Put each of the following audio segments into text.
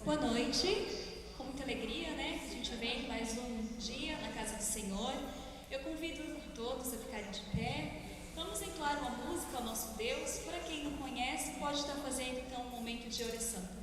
Boa noite, com muita alegria, né? A gente vem mais um dia na casa do Senhor. Eu convido todos a ficarem de pé. Vamos entoar uma música ao nosso Deus. Para quem não conhece, pode estar fazendo então um momento de oração também.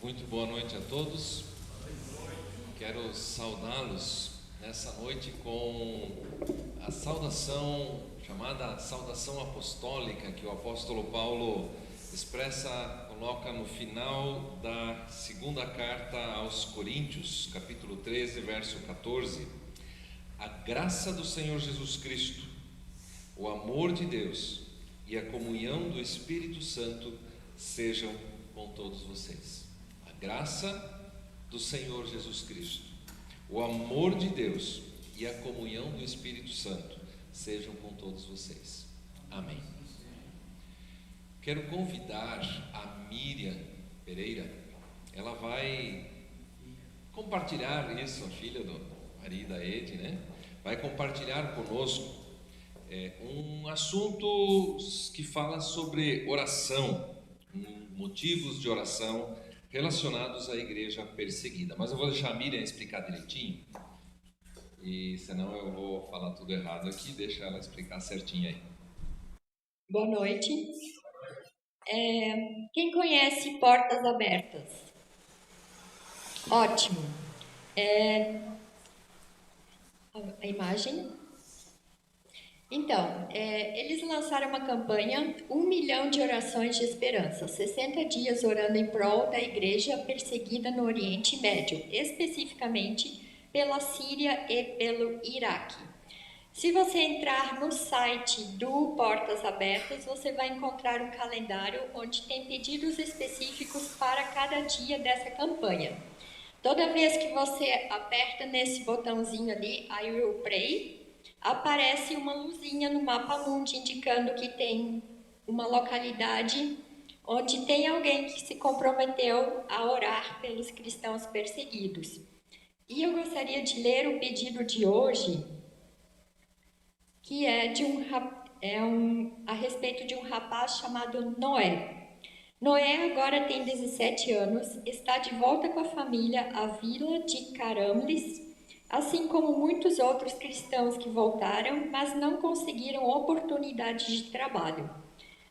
Muito boa noite a todos. Quero saudá-los nessa noite com a saudação, chamada saudação apostólica, que o apóstolo Paulo coloca no final da segunda carta aos Coríntios, capítulo 13, verso 14. A graça do Senhor Jesus Cristo, o amor de Deus e a comunhão do Espírito Santo sejam com todos vocês. Graça do Senhor Jesus Cristo, o amor de Deus e a comunhão do Espírito Santo sejam com todos vocês. Amém. Quero convidar a Miriam Pereira. Ela vai compartilhar isso, a filha do marido da Ed, né? Vai compartilhar conosco um assunto que fala sobre oração, motivos de oração relacionados à igreja perseguida. Mas eu vou deixar a Miriam explicar direitinho, e senão eu vou falar tudo errado aqui, deixa ela explicar certinho aí. Boa noite. Quem conhece Portas Abertas? Ótimo. A imagem. Então, eles lançaram uma campanha, 1 milhão de orações de esperança, 60 dias orando em prol da igreja perseguida no Oriente Médio, especificamente pela Síria e pelo Iraque. Se você entrar no site do Portas Abertas, você vai encontrar um calendário onde tem pedidos específicos para cada dia dessa campanha. Toda vez que você aperta nesse botãozinho ali, I will pray, aparece uma luzinha no mapa mundi indicando que tem uma localidade onde tem alguém que se comprometeu a orar pelos cristãos perseguidos. E eu gostaria de ler o pedido de hoje, que é a respeito de um rapaz chamado Noé. Noé agora tem 17 anos, está de volta com a família à vila de Caramlis, assim como muitos outros cristãos que voltaram, mas não conseguiram oportunidade de trabalho.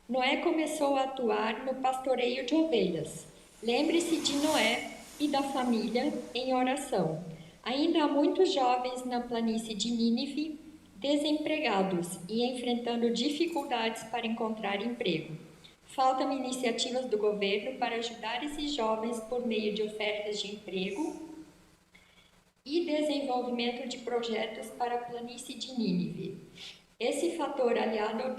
Noé começou a atuar no pastoreio de ovelhas. Lembre-se de Noé e da família em oração. Ainda há muitos jovens na planície de Nínive desempregados e enfrentando dificuldades para encontrar emprego. Faltam iniciativas do governo para ajudar esses jovens por meio de ofertas de emprego e desenvolvimento de projetos para a planície de Nínive. Esse fator, aliado ao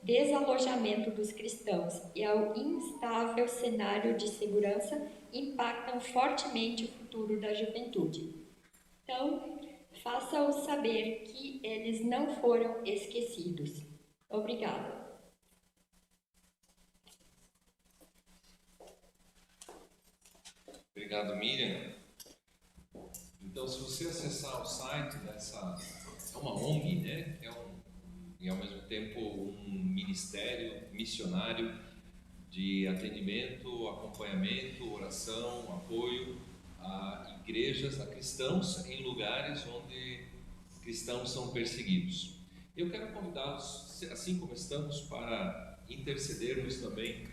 desalojamento dos cristãos e ao instável cenário de segurança, impactam fortemente o futuro da juventude. Então, faça-os saber que eles não foram esquecidos. Obrigada. Obrigado, Miriam. Então, se você acessar o site dessa... É uma ONG, né? E ao mesmo tempo um ministério missionário de atendimento, acompanhamento, oração, apoio a igrejas, a cristãos em lugares onde cristãos são perseguidos. Eu quero convidá-los, assim como estamos, para intercedermos também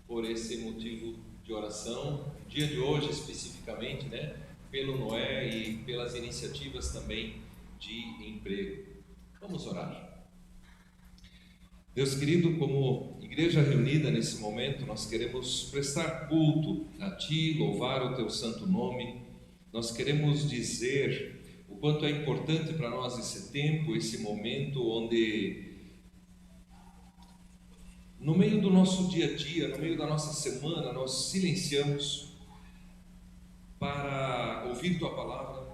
por esse motivo de oração, no dia de hoje especificamente, né, pelo Noé e pelas iniciativas também de emprego. Vamos orar. Deus querido, como igreja reunida nesse momento, nós queremos prestar culto a Ti, louvar o Teu santo nome. Nós queremos dizer o quanto é importante para nós esse tempo, esse momento onde, no meio do nosso dia a dia, no meio da nossa semana, nós silenciamos para ouvir Tua palavra,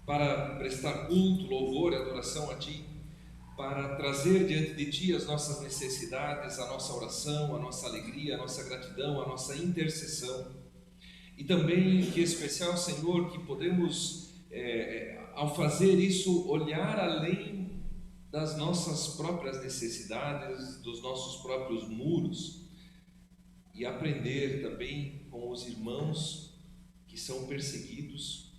para prestar culto, louvor e adoração a Ti, para trazer diante de Ti as nossas necessidades, a nossa oração, a nossa alegria, a nossa gratidão, a nossa intercessão. E também, que especial, Senhor, que podemos, ao fazer isso, olhar além das nossas próprias necessidades, dos nossos próprios muros, e aprender também com os irmãos que são perseguidos,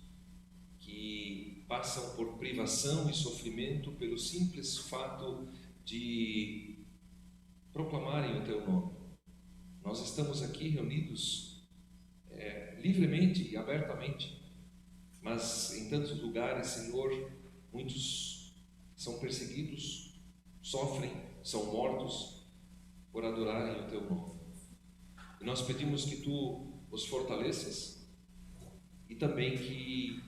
que passam por privação e sofrimento pelo simples fato de proclamarem o Teu nome. Nós estamos aqui reunidos livremente e abertamente, mas em tantos lugares, Senhor, muitos são perseguidos, sofrem, são mortos por adorarem o Teu nome. E nós pedimos que Tu os fortaleças e também que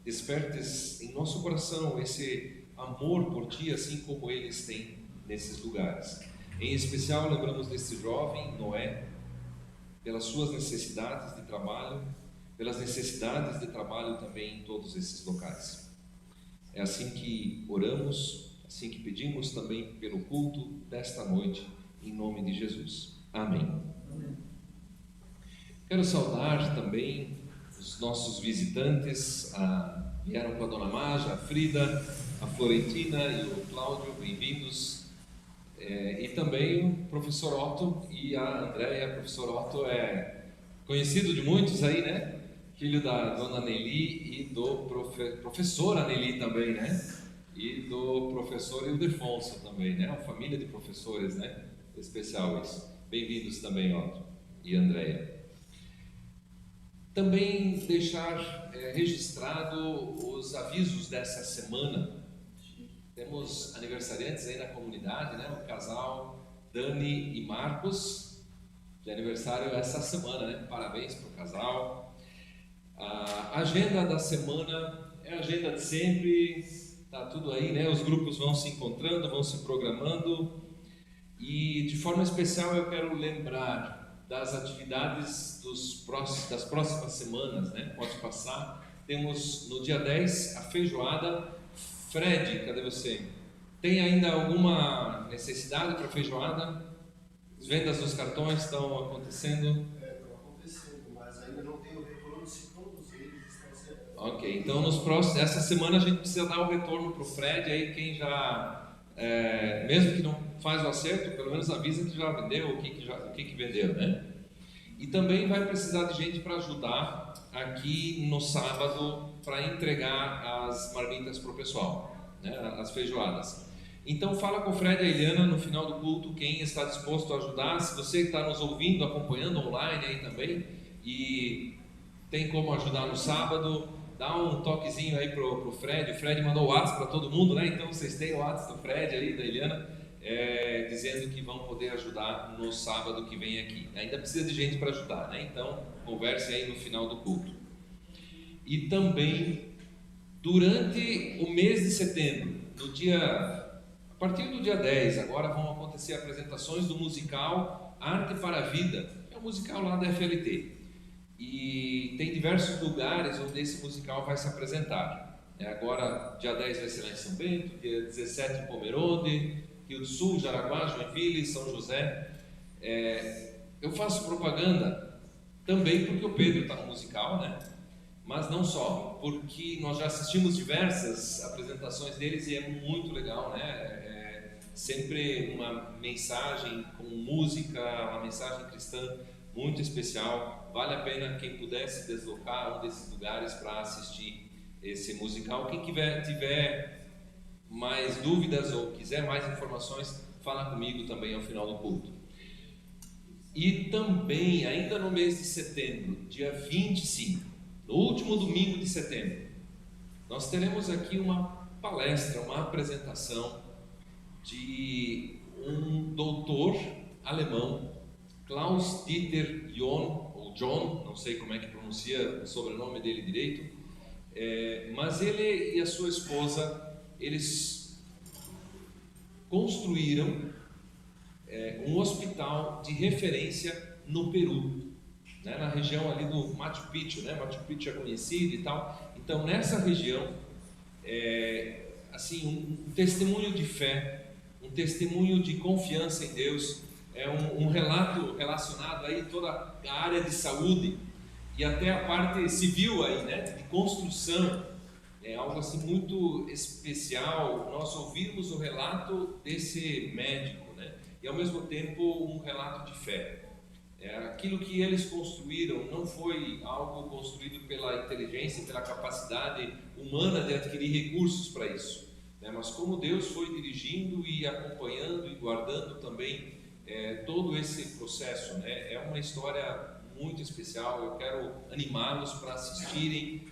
despertes em nosso coração esse amor por Ti, assim como eles têm nesses lugares. Em especial, lembramos desse jovem, Noé, pelas suas necessidades de trabalho, pelas necessidades de trabalho também em todos esses locais. É assim que oramos, assim que pedimos também pelo culto desta noite, em nome de Jesus. Amém. Quero saudar também os nossos visitantes, vieram com a Dona Maja, a Frida, a Florentina e o Cláudio, bem-vindos. E também o professor Otto e a Andréia. O professor Otto conhecido de muitos aí, né? Filho da dona Nelly e do professor Nelly também, né? E do professor Ildefonso também, né? Uma família de professores, né? Especial isso. Bem-vindos também, Otto e Andréia. Também deixar registrado os avisos dessa semana. Temos aniversariantes aí na comunidade, né? O casal Dani e Marcos, de aniversário essa semana, né? Parabéns para o casal. A agenda da semana é a agenda de sempre, tá tudo aí, né? Os grupos vão se encontrando, vão se programando. E de forma especial eu quero lembrar das atividades das próximas semanas, né? Pode passar. Temos no dia 10 a feijoada. Fred, cadê você? Tem ainda alguma necessidade para feijoada? As vendas dos cartões estão acontecendo? Estão acontecendo, mas ainda não tem o retorno se todos eles estão sendo. Ok, então essa semana a gente precisa dar o retorno para o Fred, aí quem já, mesmo que não faz o acerto, pelo menos avisa que já vendeu, o que vendeu, né? E também vai precisar de gente para ajudar aqui no sábado para entregar as marmitas para o pessoal, né? As feijoadas. Então fala com o Fred e a Eliana no final do culto quem está disposto a ajudar. Se você está nos ouvindo, acompanhando online aí também e tem como ajudar no sábado, dá um toquezinho aí pro Fred. O Fred mandou o WhatsApp para todo mundo, né? Então vocês têm o WhatsApp do Fred aí, da Eliana, dizendo que vão poder ajudar no sábado que vem aqui. Ainda precisa de gente para ajudar, né? Então converse aí no final do culto. E também durante o mês de setembro, a partir do dia 10, agora vão acontecer apresentações do musical Arte para a Vida, que é um musical lá da FLT. E tem diversos lugares onde esse musical vai se apresentar. Agora, dia 10 vai ser lá em São Bento, dia 17 em Pomerode, Rio do Sul, Jaraguá, Joinville, São José. Eu faço propaganda também porque o Pedro está no musical, né? Mas não só, porque nós já assistimos diversas apresentações deles e é muito legal, né? Sempre uma mensagem com música, uma mensagem cristã muito especial. Vale a pena quem puder se deslocar a um desses lugares para assistir esse musical. Quem tiver mais dúvidas ou quiser mais informações, fala comigo também ao final do culto. E também, ainda no mês de setembro, dia 25, no último domingo de setembro, nós teremos aqui uma palestra, uma apresentação de um doutor alemão, Klaus Dieter John, ou John, não sei como é que pronuncia o sobrenome dele direito, mas ele e a sua esposa, eles construíram um hospital de referência no Peru, né, na região ali do Machu Picchu, né? Machu Picchu é conhecido e tal. Então nessa região, assim, um testemunho de fé, um testemunho de confiança em Deus, um relato relacionado aí toda a área de saúde e até a parte civil aí, né, de construção. É algo assim muito especial nós ouvirmos o relato desse médico, né, e ao mesmo tempo um relato de fé. Aquilo que eles construíram não foi algo construído pela inteligência, pela capacidade humana de adquirir recursos para isso, né? Mas como Deus foi dirigindo e acompanhando e guardando também todo esse processo, né? É uma história muito especial. Eu quero animá-los para assistirem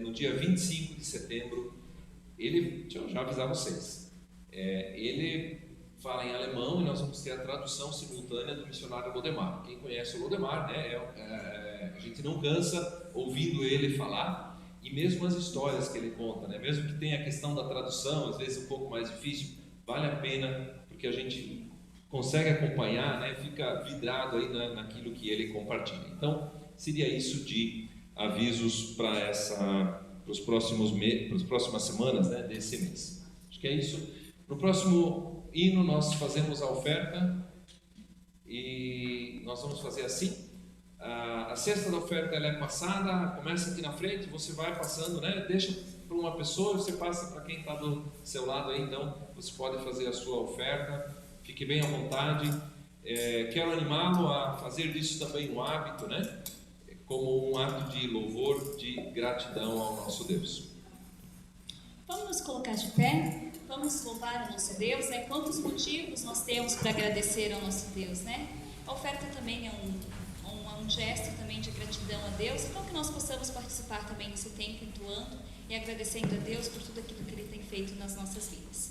no dia 25 de setembro. Deixa eu já avisar vocês, ele fala em alemão e nós vamos ter a tradução simultânea do missionário Lodemar. Quem conhece o Lodemar, né, a gente não cansa ouvindo ele falar, e mesmo as histórias que ele conta, né, mesmo que tenha a questão da tradução, às vezes um pouco mais difícil, vale a pena, porque a gente consegue acompanhar, né, fica vidrado aí naquilo que ele compartilha. Então, seria isso de avisos para as próximas semanas, né, desse mês. Acho que é isso. No próximo hino nós fazemos a oferta e nós vamos fazer assim. A cesta da oferta ela é passada, começa aqui na frente, você vai passando, né? Deixa para uma pessoa, você passa para quem está do seu lado aí, então você pode fazer a sua oferta, fique bem à vontade. Quero animá-lo a fazer disso também um hábito, né? como um ato de louvor, de gratidão ao nosso Deus. Vamos nos colocar de pé, vamos louvar o nosso Deus, né? Quantos motivos nós temos para agradecer ao nosso Deus, né? A oferta também é um gesto também de gratidão a Deus, então que nós possamos participar também desse tempo entoando e agradecendo a Deus por tudo aquilo que Ele tem feito nas nossas vidas.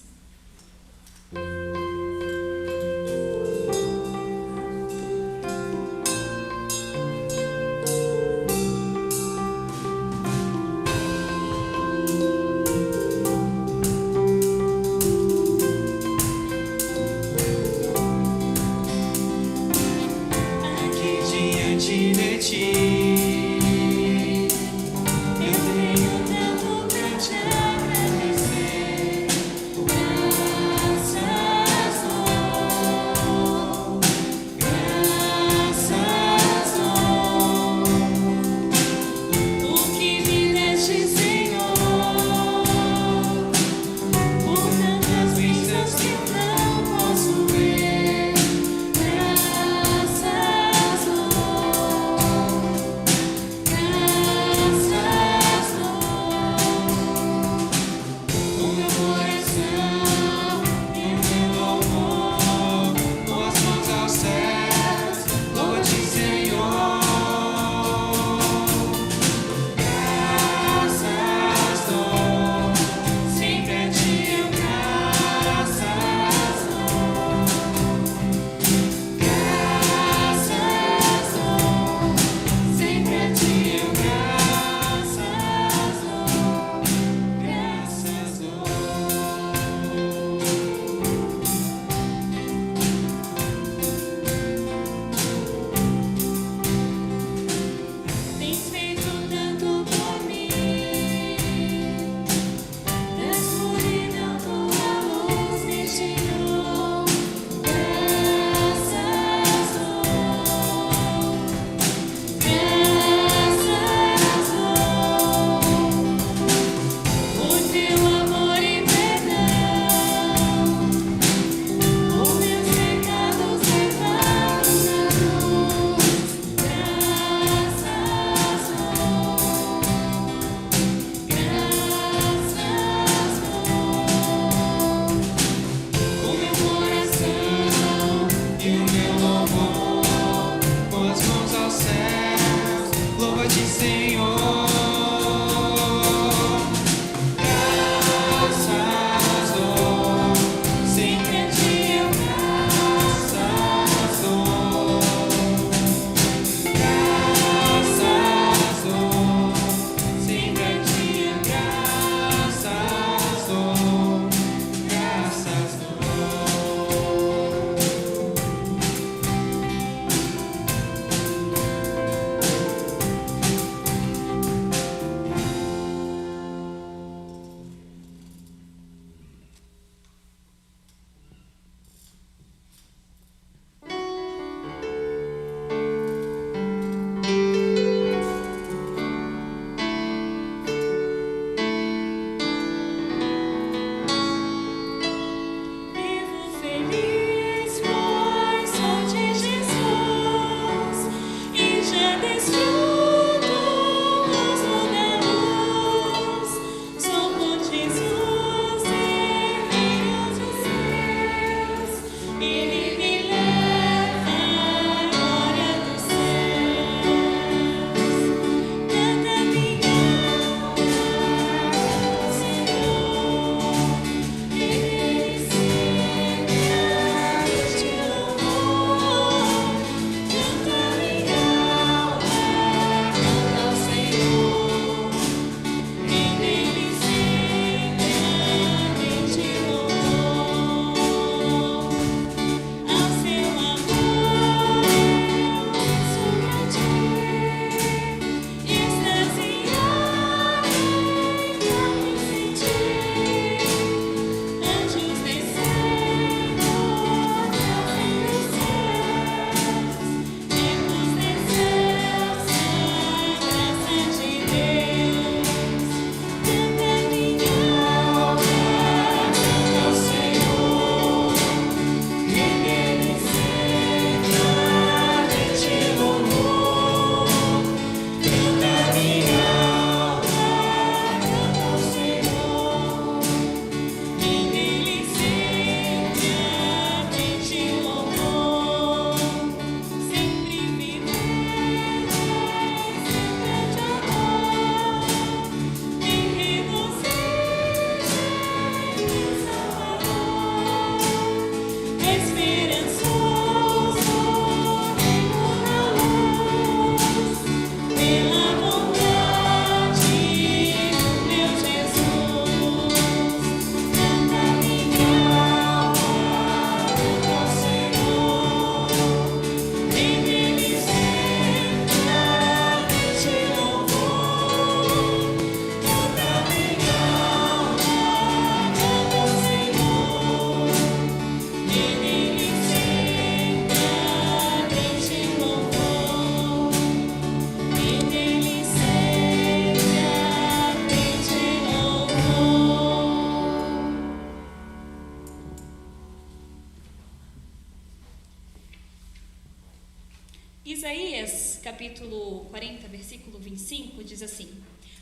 capítulo 40, versículo 25, diz assim: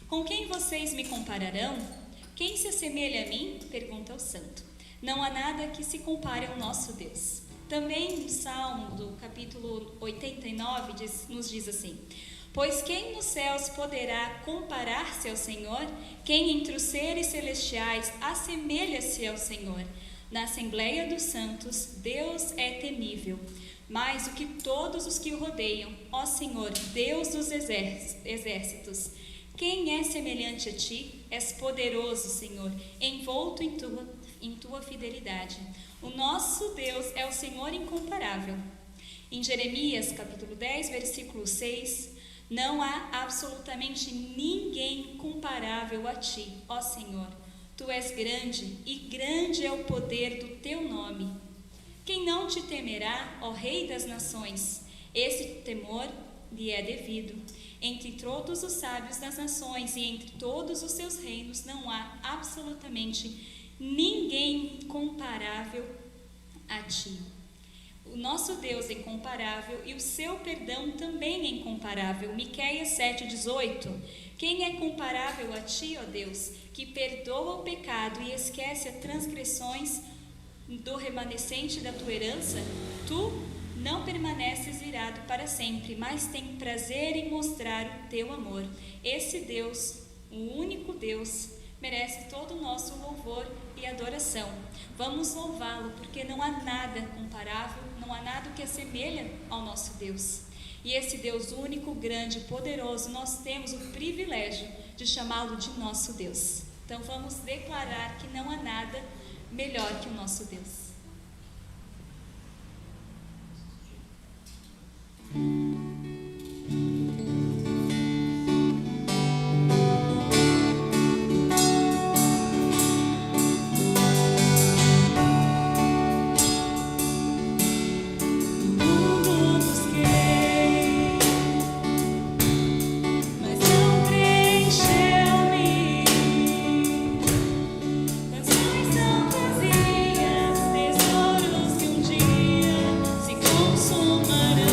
Com quem vocês me compararão? Quem se assemelha a mim? Pergunta o santo. Não há nada que se compare ao nosso Deus. Também no Salmo, do capítulo 89, nos diz assim: Pois quem nos céus poderá comparar-se ao Senhor? Quem entre os seres celestiais assemelha-se ao Senhor? Na Assembleia dos Santos, Deus é temível, mais do que todos os que o rodeiam, ó Senhor, Deus dos exércitos. Quem é semelhante a ti? És poderoso, Senhor, envolto em tua fidelidade. O nosso Deus é o Senhor incomparável. Em Jeremias, capítulo 10, versículo 6, não há absolutamente ninguém comparável a ti, ó Senhor. Tu és grande, e grande é o poder do teu nome. Quem não te temerá, ó Rei das nações? Esse temor lhe é devido. Entre todos os sábios das nações e entre todos os seus reinos não há absolutamente ninguém comparável a ti. O nosso Deus é incomparável e o seu perdão também é incomparável. Miqueias 7,18. Quem é comparável a ti, ó Deus, que perdoa o pecado e esquece as transgressões do remanescente da tua herança? Tu não permaneces irado para sempre, mas tem prazer em mostrar o teu amor. Esse Deus, o único Deus, merece todo o nosso louvor e adoração. Vamos louvá-lo, porque não há nada comparável, não há nada que assemelha ao nosso Deus. E esse Deus único, grande, poderoso, nós temos o privilégio de chamá-lo de nosso Deus. Então vamos declarar que não há nada melhor que o nosso Deus. Tesouros que um dia se consumarão.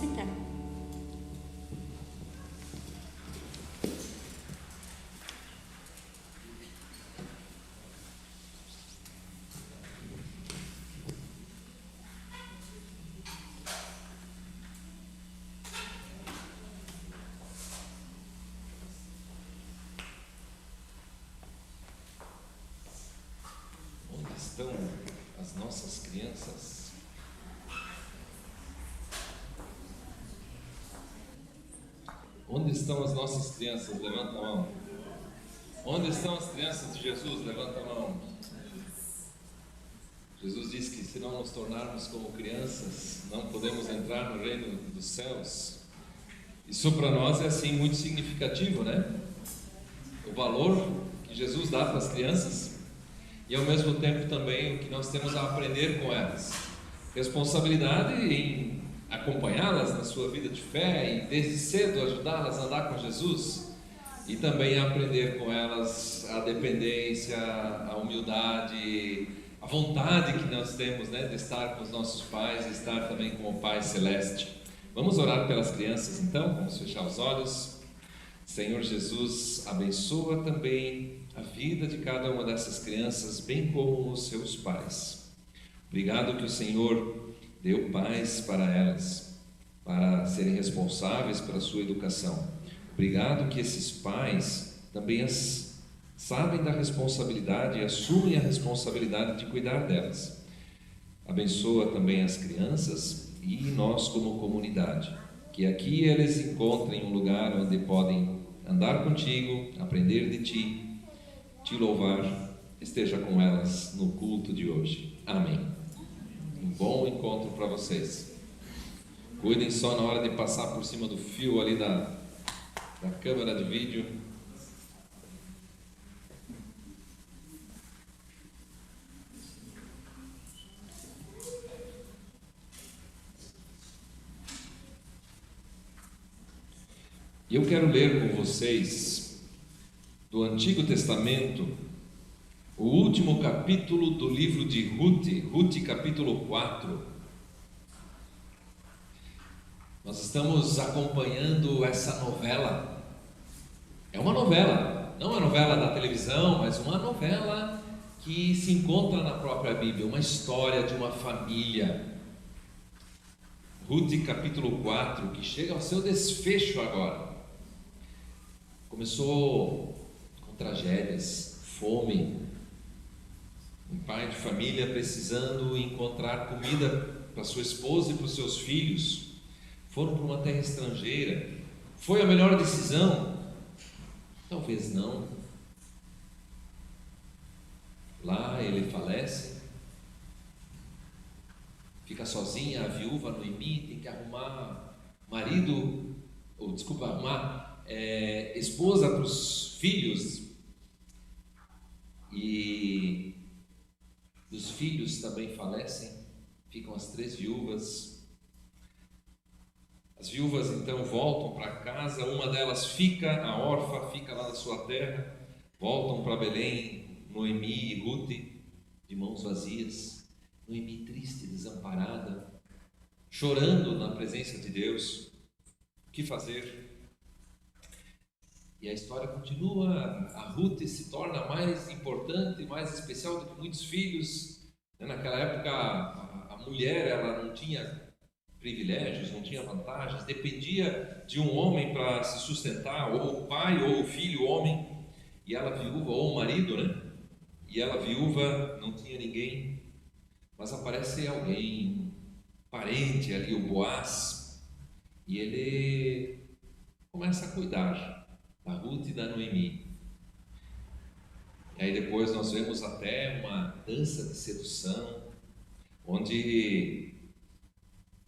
sentar. Onde estão as nossas crianças? Onde estão as nossas crianças? Levanta a mão. Onde estão as crianças de Jesus? Levanta a mão. Jesus disse que se não nos tornarmos como crianças, não podemos entrar no reino dos céus. Isso para nós é assim muito significativo, né? O valor que Jesus dá para as crianças e ao mesmo tempo também o que nós temos a aprender com elas. Responsabilidade em acompanhá-las na sua vida de fé e desde cedo ajudá-las a andar com Jesus, e também aprender com elas a dependência, a humildade, a vontade que nós temos, né, de estar com os nossos pais e estar também com o Pai Celeste. Vamos orar pelas crianças então, vamos fechar os olhos. Senhor Jesus, abençoa também a vida de cada uma dessas crianças, bem como os seus pais. Obrigado que o Senhor deu paz para elas, para serem responsáveis pela sua educação. Obrigado que esses pais também sabem da responsabilidade e assumem a responsabilidade de cuidar delas. Abençoa também as crianças e nós como comunidade, que aqui eles encontrem um lugar onde podem andar contigo, aprender de ti, te louvar. Esteja com elas no culto de hoje. Amém. Um bom encontro para vocês. Cuidem só na hora de passar por cima do fio ali da câmera de vídeo. E eu quero ler com vocês do Antigo Testamento o último capítulo do livro de Ruth capítulo 4. Nós estamos acompanhando essa novela. É uma novela, não uma novela da televisão, mas uma novela que se encontra na própria Bíblia, uma história de uma família. Ruth capítulo 4, que chega ao seu desfecho agora. Começou com tragédias, fome, um pai de família precisando encontrar comida para sua esposa e para os seus filhos. Foram para uma terra estrangeira. Foi a melhor decisão? Talvez não. Lá ele falece, fica sozinha, a viúva Noemi tem que arrumar esposa para os filhos, e os filhos também falecem, ficam as 3 viúvas. As viúvas então voltam para casa, uma delas fica, a órfã fica lá na sua terra, voltam para Belém, Noemi e Ruth, de mãos vazias, Noemi triste, desamparada, chorando na presença de Deus. O que fazer? E a história continua, a Ruth se torna mais importante, mais especial do que muitos filhos. Naquela época a mulher ela não tinha privilégios, não tinha vantagens, dependia de um homem para se sustentar, ou o pai ou o filho, o homem, e ela viúva, ou o marido, né? E ela viúva, não tinha ninguém, mas aparece alguém, parente ali, o Boaz, e ele começa a cuidar da Ruth e da Noemi. E aí depois nós vemos até uma dança de sedução, onde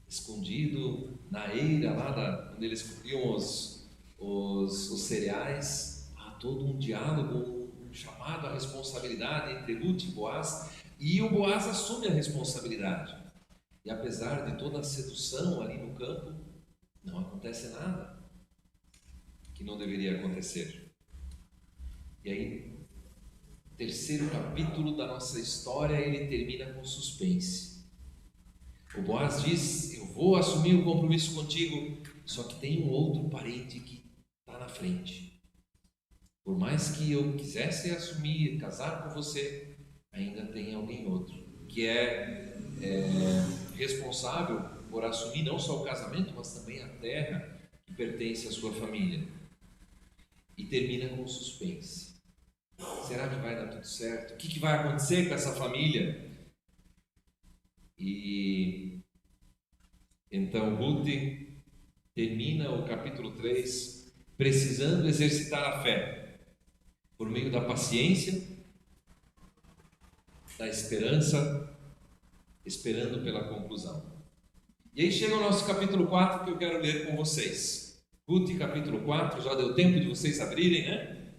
escondido na eira lá onde eles comiam os cereais, há todo um diálogo, um chamado à responsabilidade entre Ruth e Boaz, e o Boaz assume a responsabilidade. E apesar de toda a sedução ali no campo, não acontece nada que não deveria acontecer. E aí, o terceiro capítulo da nossa história, ele termina com suspense. O Boaz diz: eu vou assumir o compromisso contigo, só que tem um outro parente que está na frente. Por mais que eu quisesse assumir, casar com você, ainda tem alguém outro que é responsável por assumir não só o casamento, mas também a terra que pertence à sua família. E termina com suspense. Será que vai dar tudo certo? O que vai acontecer com essa família? E então Ruth termina o capítulo 3 precisando exercitar a fé por meio da paciência, da esperança, esperando pela conclusão. E aí chega o nosso capítulo 4 que eu quero ler com vocês. Ruth capítulo 4, já deu tempo de vocês abrirem, né?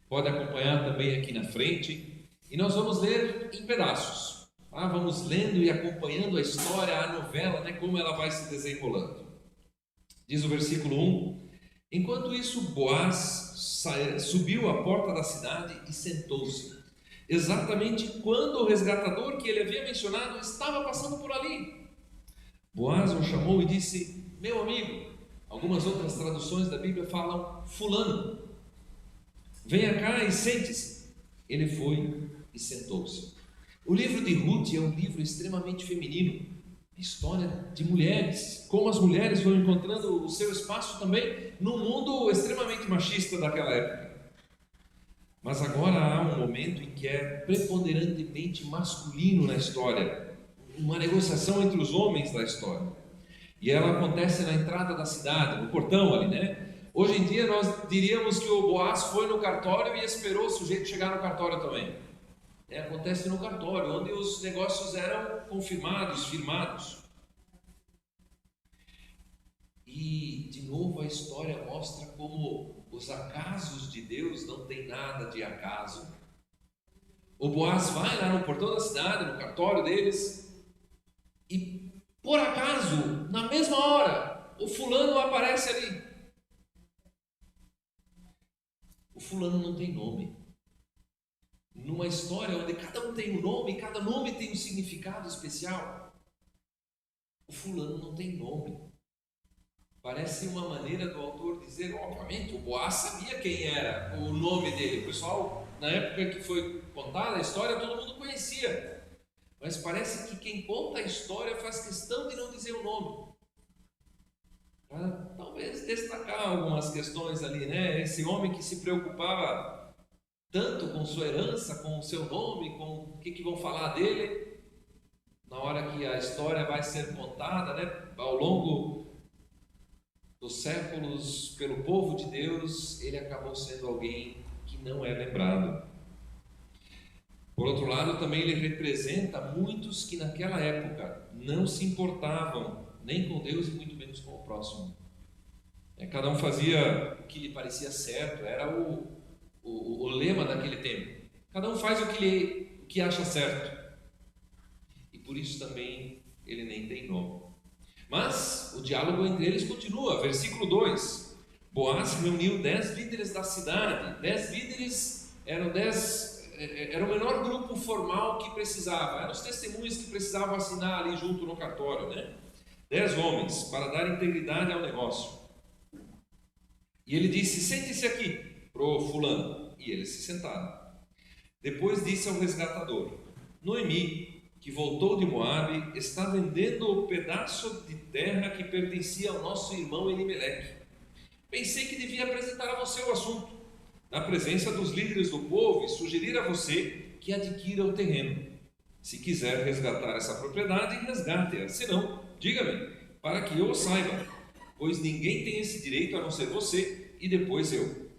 Pode acompanhar também aqui na frente. E nós vamos ler em pedaços. Tá? Vamos lendo e acompanhando a história, a novela, né? Como ela vai se desenrolando. Diz o versículo 1: Enquanto isso, Boaz subiu à porta da cidade e sentou-se, exatamente quando o resgatador que ele havia mencionado estava passando por ali. Boaz o chamou e disse: Meu amigo. Algumas outras traduções da Bíblia falam fulano. Venha cá e sente-se. Ele foi e sentou-se. O livro de Ruth é um livro extremamente feminino. História de mulheres, como as mulheres vão encontrando o seu espaço também no mundo extremamente machista daquela época. Mas agora há um momento em que é preponderantemente masculino na história, uma negociação entre os homens da história. E ela acontece na entrada da cidade, no portão ali, né? Hoje em dia nós diríamos que o Boaz foi no cartório e esperou o sujeito chegar no cartório também. Acontece no cartório, onde os negócios eram confirmados, firmados. E, de novo, a história mostra como os acasos de Deus não tem nada de acaso. O Boaz vai lá no portão da cidade, no cartório deles, e, por acaso, na mesma hora, o fulano aparece ali. O fulano não tem nome. Numa história onde cada um tem um nome, cada nome tem um significado especial, o fulano não tem nome. Parece uma maneira do autor dizer, obviamente, o Boaz sabia quem era o nome dele. O pessoal, na época que foi contada a história, todo mundo conhecia. Mas parece que quem conta a história faz questão de não dizer o nome, para talvez destacar algumas questões ali, né? Esse homem que se preocupava tanto com sua herança, com o seu nome, com o que vão falar dele, na hora que a história vai ser contada, né, ao longo dos séculos, pelo povo de Deus, ele acabou sendo alguém que não é lembrado. Por outro lado, também ele representa muitos que naquela época não se importavam nem com Deus e muito menos com o próximo. Cada um fazia o que lhe parecia certo, era o lema daquele tempo. Cada um faz o que acha certo. E por isso também ele nem tem nome. Mas o diálogo entre eles continua. Versículo 2. Boaz reuniu 10 líderes da cidade. 10 líderes era o menor grupo formal que precisava. Eram os testemunhos que precisavam assinar ali junto no cartório, né? 10 homens para dar integridade ao negócio. E ele disse: sente-se aqui, pro fulano. E eles se sentaram. Depois disse ao resgatador: Noemi, que voltou de Moabe, está vendendo o pedaço de terra que pertencia ao nosso irmão Elimeleque. Pensei que devia apresentar a você o assunto, na presença dos líderes do povo, e sugerir a você que adquira o terreno. Se quiser resgatar essa propriedade, resgate-a. Se não, diga-me, para que eu o saiba, pois ninguém tem esse direito a não ser você e depois eu.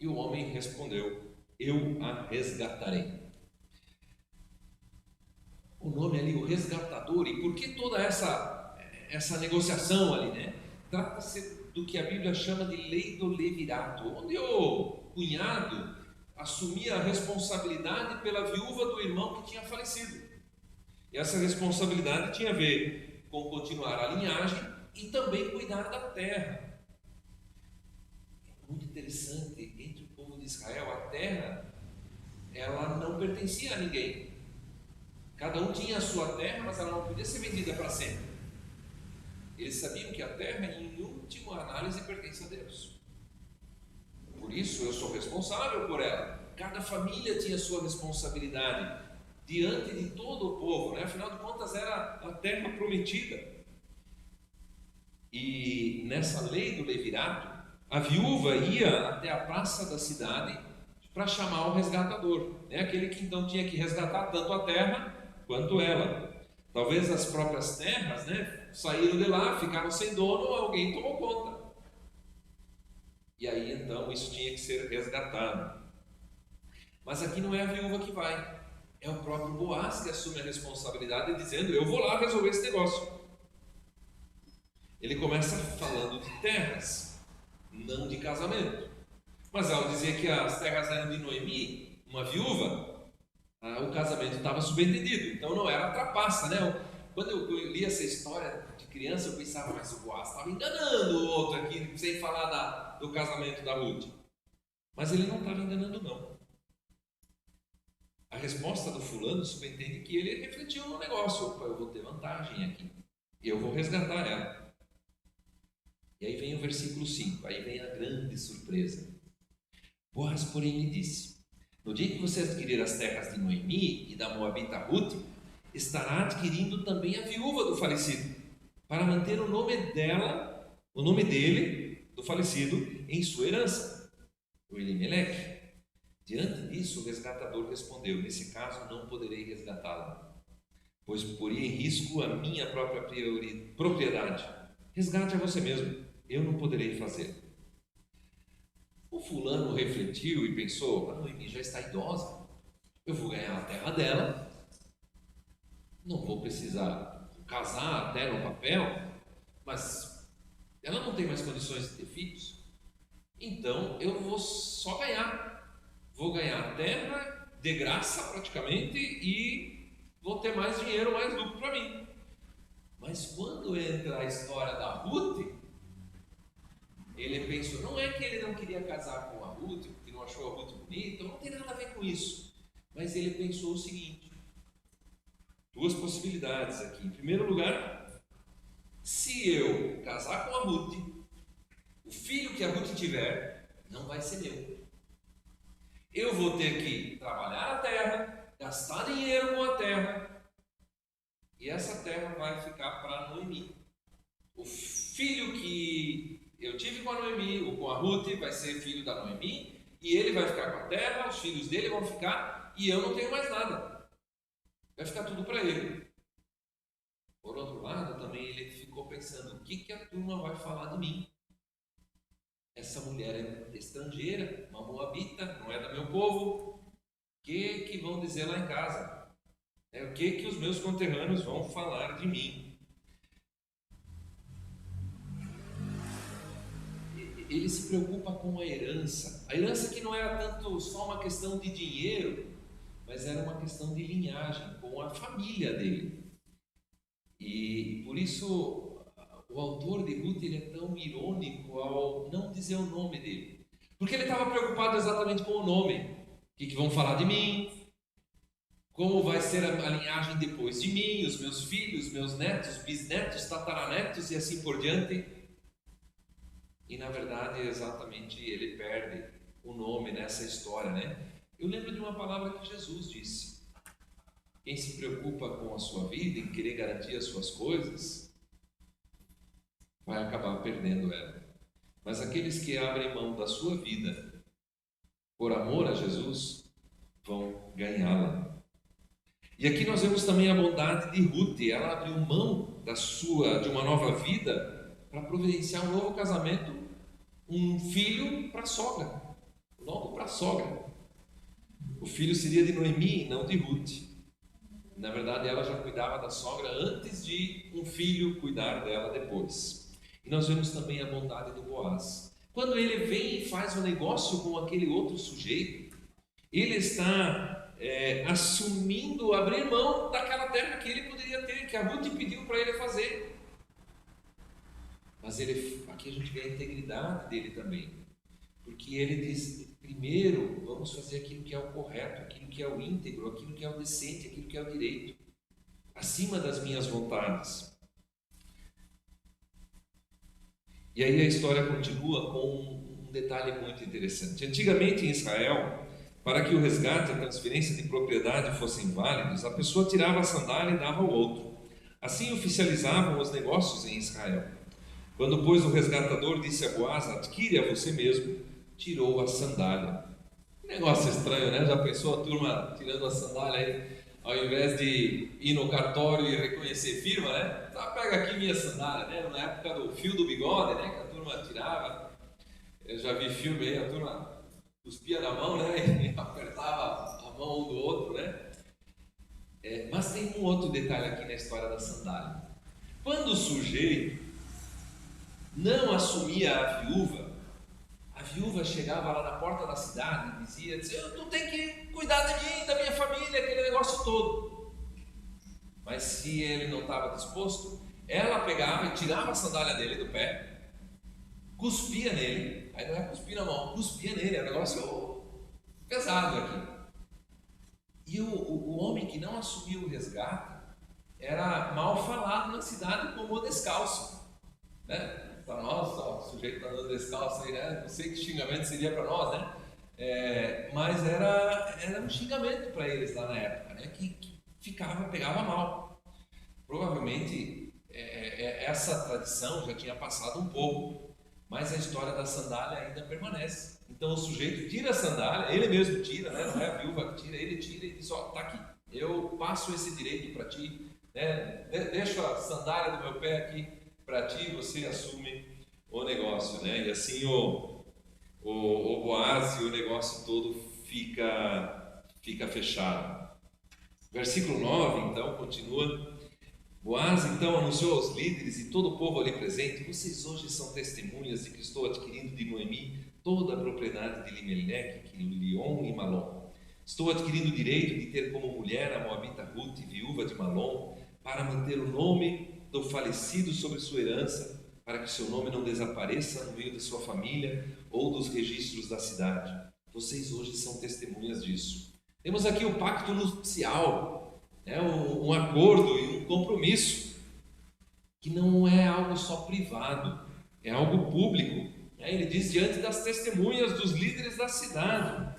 E o homem respondeu: eu a resgatarei. O nome ali, o resgatador. E por que toda essa negociação ali, né? Trata-se do que a Bíblia chama de lei do levirato, onde o cunhado assumia a responsabilidade pela viúva do irmão que tinha falecido. E essa responsabilidade tinha a ver com continuar a linhagem e também cuidar da terra. É muito interessante, entre o povo de Israel, a terra, ela não pertencia a ninguém. Cada um tinha a sua terra, mas ela não podia ser vendida para sempre. Eles sabiam que a terra, em última análise, pertence a Deus. Por isso eu sou responsável por ela. Cada família tinha sua responsabilidade diante de todo o povo, né? Afinal de contas era a terra prometida. E nessa lei do levirato, a viúva ia até a praça da cidade para chamar o resgatador, né? Aquele que então tinha que resgatar tanto a terra quanto ela. Talvez as próprias terras, né, saíram de lá, ficaram sem dono, alguém tomou conta. E aí então isso tinha que ser resgatado. Mas aqui não é a viúva que vai, é o próprio Boaz que assume a responsabilidade, dizendo: eu vou lá resolver esse negócio. Ele começa falando de terras, não de casamento. Mas ao dizer que as terras eram de Noemi, uma viúva, o casamento estava subentendido, então não era trapaça, né? Quando eu li essa história de criança, eu pensava: mas o Boaz estava enganando o outro aqui, sem falar do casamento da Ruth. Mas ele não estava enganando, não. A resposta do fulano subentende que ele refletiu no negócio: opa, eu vou ter vantagem aqui, eu vou resgatar ela. E aí vem o versículo 5, aí vem a grande surpresa. Boaz, porém, lhe disse: no dia que você adquirir as terras de Noemi e da Moabita Ruth, estará adquirindo também a viúva do falecido, para manter o nome dela, o nome dele, do falecido, em sua herança, o Elimeleque. Diante disso, o resgatador respondeu: nesse caso não poderei resgatá-la, pois poria em risco a minha própria propriedade. Resgate a você mesmo, eu não poderei fazer. O fulano refletiu e pensou: a Noemi já está idosa, eu vou ganhar a terra dela, não vou precisar casar até no papel, mas ela não tem mais condições de ter filhos, então eu vou só vou ganhar a terra de graça praticamente e vou ter mais dinheiro, mais lucro para mim. Mas quando entra a história da Ruth, ele pensou: não é que ele não queria casar com a Ruth, porque não achou a Ruth bonita, não tem nada a ver com isso. Mas ele pensou o seguinte: duas possibilidades aqui. Em primeiro lugar, se eu casar com a Ruth, o filho que a Ruth tiver não vai ser meu. Eu vou ter que trabalhar a terra, gastar dinheiro com a terra, e essa terra vai ficar para Noemi. O filho que eu tive com a Noemi, ou com a Ruth, vai ser filho da Noemi, e ele vai ficar com a terra, os filhos dele vão ficar, e eu não tenho mais nada. Vai ficar tudo para ele. Por outro lado, também ele ficou pensando: o que a turma vai falar de mim? Essa mulher é estrangeira, uma moabita, não é do meu povo. O que vão dizer lá em casa? O que os meus conterrâneos vão falar de mim? Ele se preocupa com a herança que não era tanto só uma questão de dinheiro, mas era uma questão de linhagem, com a família dele. E por isso o autor de Ruth, ele é tão irônico ao não dizer o nome dele, porque ele estava preocupado exatamente com o nome. O que vão falar de mim? Como vai ser a linhagem depois de mim, os meus filhos, meus netos, bisnetos, tataranetos e assim por diante. E na verdade, exatamente, ele perde o nome nessa história, né? Eu lembro de uma palavra que Jesus disse: quem se preocupa com a sua vida e querer garantir as suas coisas, vai acabar perdendo ela. Mas aqueles que abrem mão da sua vida por amor a Jesus, vão ganhá-la. E aqui nós vemos também a bondade de Ruth. Ela abriu mão de uma nova vida para providenciar um novo casamento, um filho para a sogra, logo para a sogra. O filho seria de Noemi, não de Ruth. Na verdade, ela já cuidava da sogra antes de um filho cuidar dela depois. E nós vemos também a bondade do Boaz. Quando ele vem e faz um negócio com aquele outro sujeito, ele está assumindo abrir mão daquela terra que ele poderia ter, que a Ruth pediu para ele fazer. Mas aqui a gente vê a integridade dele também, porque ele diz: primeiro vamos fazer aquilo que é o correto, aquilo que é o íntegro, aquilo que é o decente, aquilo que é o direito, acima das minhas vontades. E aí a história continua com um detalhe muito interessante. Antigamente em Israel, para que o resgate e a transferência de propriedade fossem válidos, a pessoa tirava a sandália e dava ao outro. Assim oficializavam os negócios em Israel. Quando, pois, o resgatador disse a Boaz: adquire a você mesmo, tirou a sandália. Que negócio estranho, né? Já pensou a turma tirando a sandália aí, ao invés de ir no cartório e reconhecer firma, né? Tá, pega aqui minha sandália, né? Na época do fio do bigode, né? Que a turma tirava. Eu já vi filme aí, a turma cuspia na mão, né? E apertava a mão um do outro, né? Mas tem um outro detalhe aqui na história da sandália. Quando o sujeito não assumia a viúva chegava lá na porta da cidade e dizia: tu tem que cuidar de mim, da minha família, aquele negócio todo. Mas se ele não estava disposto, ela pegava e tirava a sandália dele do pé, cuspia nele. Aí não é cuspir na mão, cuspia nele, é um negócio pesado aqui. E o homem que não assumiu o resgate era mal falado na cidade como o descalço, né? Nossa, o sujeito está andando descalço aí, né? Não sei que xingamento seria para nós, né? Mas era um xingamento para eles lá na época, né? Que pegava mal. Provavelmente essa tradição já tinha passado um pouco, mas a história da sandália ainda permanece. Então o sujeito tira a sandália, ele mesmo tira, né? Não é a viúva que tira, ele tira e diz: ó, tá aqui, eu passo esse direito para ti, né? Deixo a sandália do meu pé aqui para ti, você assume o negócio, né? E assim o Boaz e o negócio todo fica fechado. Versículo 9, então, continua. Boaz então anunciou aos líderes e todo o povo ali presente: vocês hoje são testemunhas de que estou adquirindo de Noemi toda a propriedade de Limeleque, Quilion e Malom. Estou adquirindo o direito de ter como mulher a moabita Ruth, viúva de Malom, para manter o nome do falecido sobre sua herança, para que seu nome não desapareça no meio da sua família ou dos registros da cidade. Vocês hoje são testemunhas disso. Temos aqui o pacto nupcial, um acordo e um compromisso, que não é algo só privado, é algo público. Ele diz diante das testemunhas dos líderes da cidade.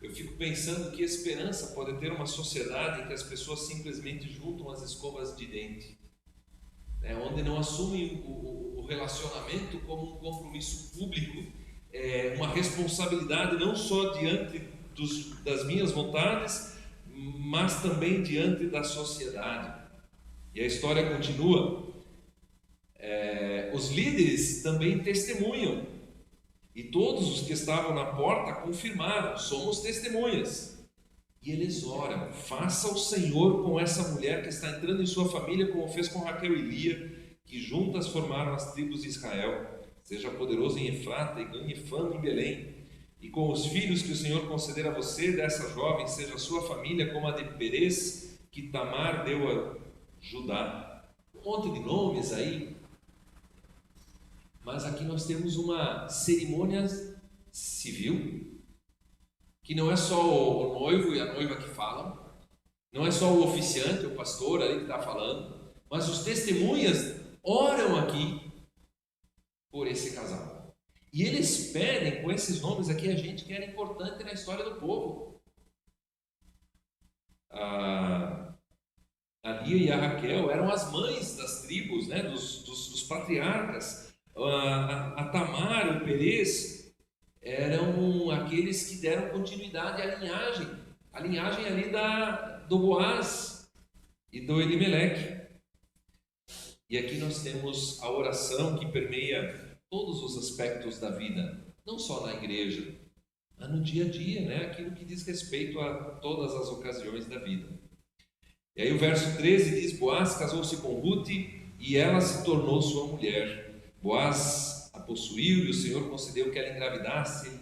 Eu fico pensando que esperança pode ter uma sociedade em que as pessoas simplesmente juntam as escovas de dente, onde não assumem o relacionamento como um compromisso público, uma responsabilidade não só diante das minhas vontades, mas também diante da sociedade. E a história continua. Os líderes também testemunham, e todos os que estavam na porta confirmaram: somos testemunhas. E eles oram: faça o Senhor com essa mulher que está entrando em sua família, como fez com Raquel e Lia, que juntas formaram as tribos de Israel. Seja poderoso em Efrata e ganhe fama em Belém. E com os filhos que o Senhor conceder a você dessa jovem, seja a sua família como a de Perez, que Tamar deu a Judá. Um monte de nomes aí. Mas aqui nós temos uma cerimônia civil, que não é só o noivo e a noiva que falam, não é só o oficiante, o pastor ali que está falando, mas os testemunhas oram aqui por esse casal. E eles pedem com esses nomes aqui a gente que era importante na história do povo. A Lia e a Raquel eram as mães das tribos, né, dos patriarcas. A Tamar, o Perez, eram aqueles que deram continuidade à linhagem ali do Boaz e do Elimeleque. E aqui nós temos a oração que permeia todos os aspectos da vida, não só na igreja, mas no dia a dia, né? Aquilo que diz respeito a todas as ocasiões da vida. E aí o verso 13 diz: Boaz casou-se com Ruth e ela se tornou sua mulher. Boaz a possuiu e o Senhor concedeu que ela engravidasse,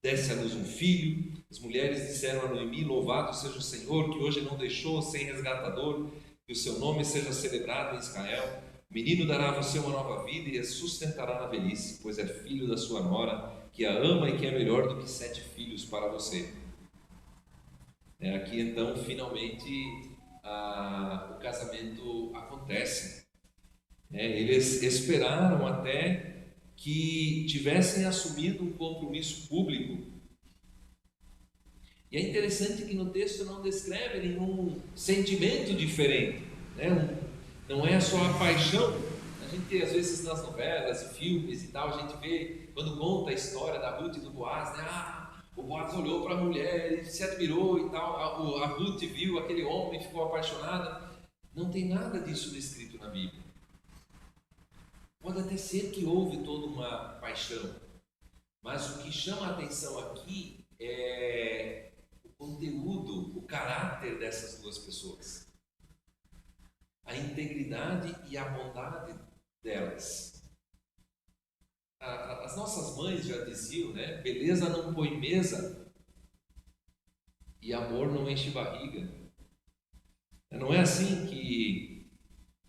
desse à luz um filho. As mulheres disseram a Noemi: louvado seja o Senhor, que hoje não deixou sem resgatador, que o seu nome seja celebrado em Israel. O menino dará a você uma nova vida e a sustentará na velhice, pois é filho da sua nora, que a ama e que é melhor do que 7 filhos para você. Aqui então finalmente o casamento acontece. Eles esperaram até que tivessem assumido um compromisso público. E é interessante que no texto não descreve nenhum sentimento diferente, né? Não é só a paixão. A gente às vezes nas novelas e filmes e tal, a gente vê, quando conta a história da Ruth e do Boaz, né? O Boaz olhou para a mulher e se admirou e tal, a Ruth viu aquele homem e ficou apaixonada. Não tem nada disso descrito na Bíblia. Pode até ser que houve toda uma paixão, mas o que chama a atenção aqui é o conteúdo, o caráter dessas duas pessoas, a integridade e a bondade delas. As nossas mães já diziam, né? Beleza não põe mesa e amor não enche barriga. Não é assim que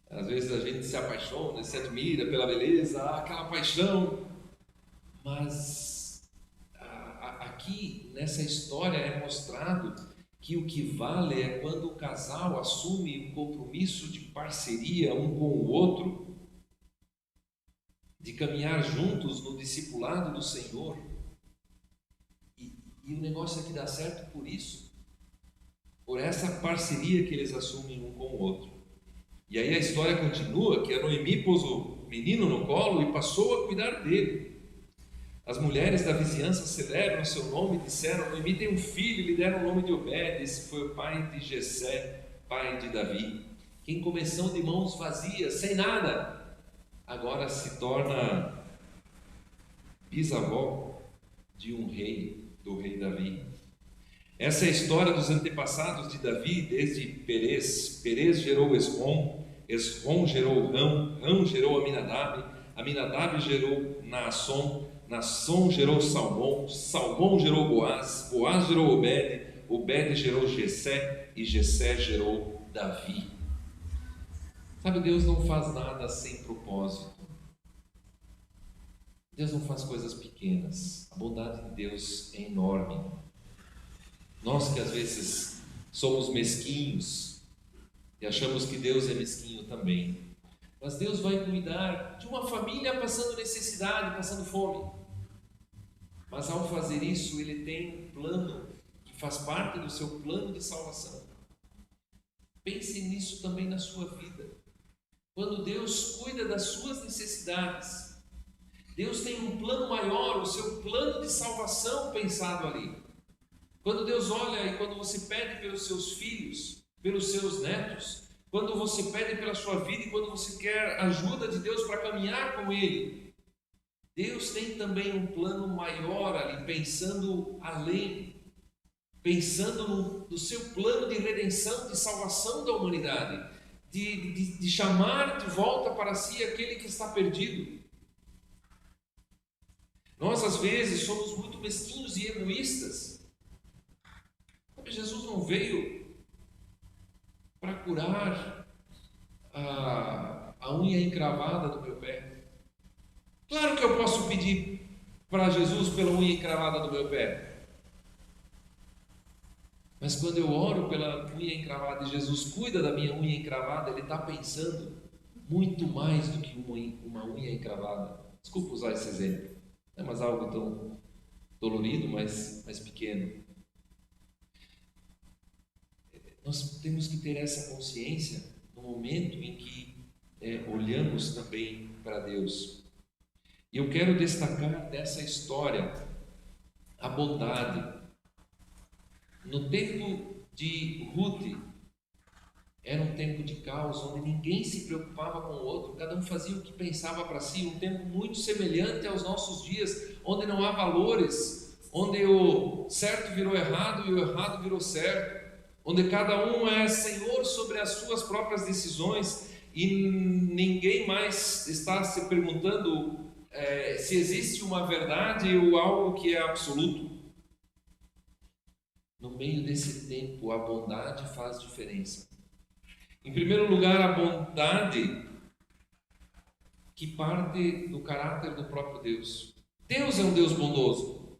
às vezes a gente se apaixona, se admira pela beleza, aquela paixão, mas aqui nessa história é mostrado que o que vale é quando o casal assume um compromisso de parceria um com o outro, de caminhar juntos no discipulado do Senhor, e o negócio aqui dá certo por isso, por essa parceria que eles assumem um com o outro. E aí a história continua que a Noemi pôs o menino no colo e passou a cuidar dele. As mulheres da vizinhança celebram o seu nome e disseram: Noemi tem um filho, e lhe deram o nome de Obed. Esse foi o pai de Jessé, pai de Davi, que em começou de mãos vazias, sem nada, agora se torna bisavó de um rei, do rei Davi. Essa é a história dos antepassados de Davi, desde Perez. Perez gerou Esrom, Esrom gerou Rão, Rão gerou Aminadab, Aminadab gerou Naasson, Naasson gerou Salmão, Salmão gerou Boaz, Boaz gerou Obed, Obed gerou Jessé e Jessé gerou Davi. Sabe, Deus não faz nada sem propósito. Deus não faz coisas pequenas. A bondade de Deus é enorme. Nós que às vezes somos mesquinhos e achamos que Deus é mesquinho também, mas Deus vai cuidar de uma família passando necessidade, passando fome, mas ao fazer isso Ele tem um plano que faz parte do seu plano de salvação. Pense nisso também na sua vida. Quando Deus cuida das suas necessidades, Deus tem um plano maior, o seu plano de salvação pensado ali. Quando Deus olha e quando você pede pelos seus filhos, pelos seus netos, quando você pede pela sua vida e quando você quer ajuda de Deus para caminhar com Ele, Deus tem também um plano maior ali, pensando além, pensando no seu plano de redenção, de salvação da humanidade, de chamar de volta para si aquele que está perdido. Nós às vezes somos muito mesquinhos e egoístas. Jesus não veio para curar a unha encravada do meu pé. Claro que eu posso pedir para Jesus pela unha encravada do meu pé, mas quando eu oro pela unha encravada e Jesus cuida da minha unha encravada, Ele está pensando muito mais do que uma unha encravada. Desculpa usar esse exemplo, não é mais algo tão dolorido, mas pequeno. Nós temos que ter essa consciência no momento em que olhamos também para Deus. E eu quero destacar dessa história a bondade. No tempo de Ruth, era um tempo de caos, onde ninguém se preocupava com o outro, cada um fazia o que pensava para si, um tempo muito semelhante aos nossos dias, onde não há valores, onde o certo virou errado e o errado virou certo, onde cada um é senhor sobre as suas próprias decisões e ninguém mais está se perguntando se existe uma verdade ou algo que é absoluto. No meio desse tempo, a bondade faz diferença. Em primeiro lugar, a bondade que parte do caráter do próprio Deus. Deus é um Deus bondoso.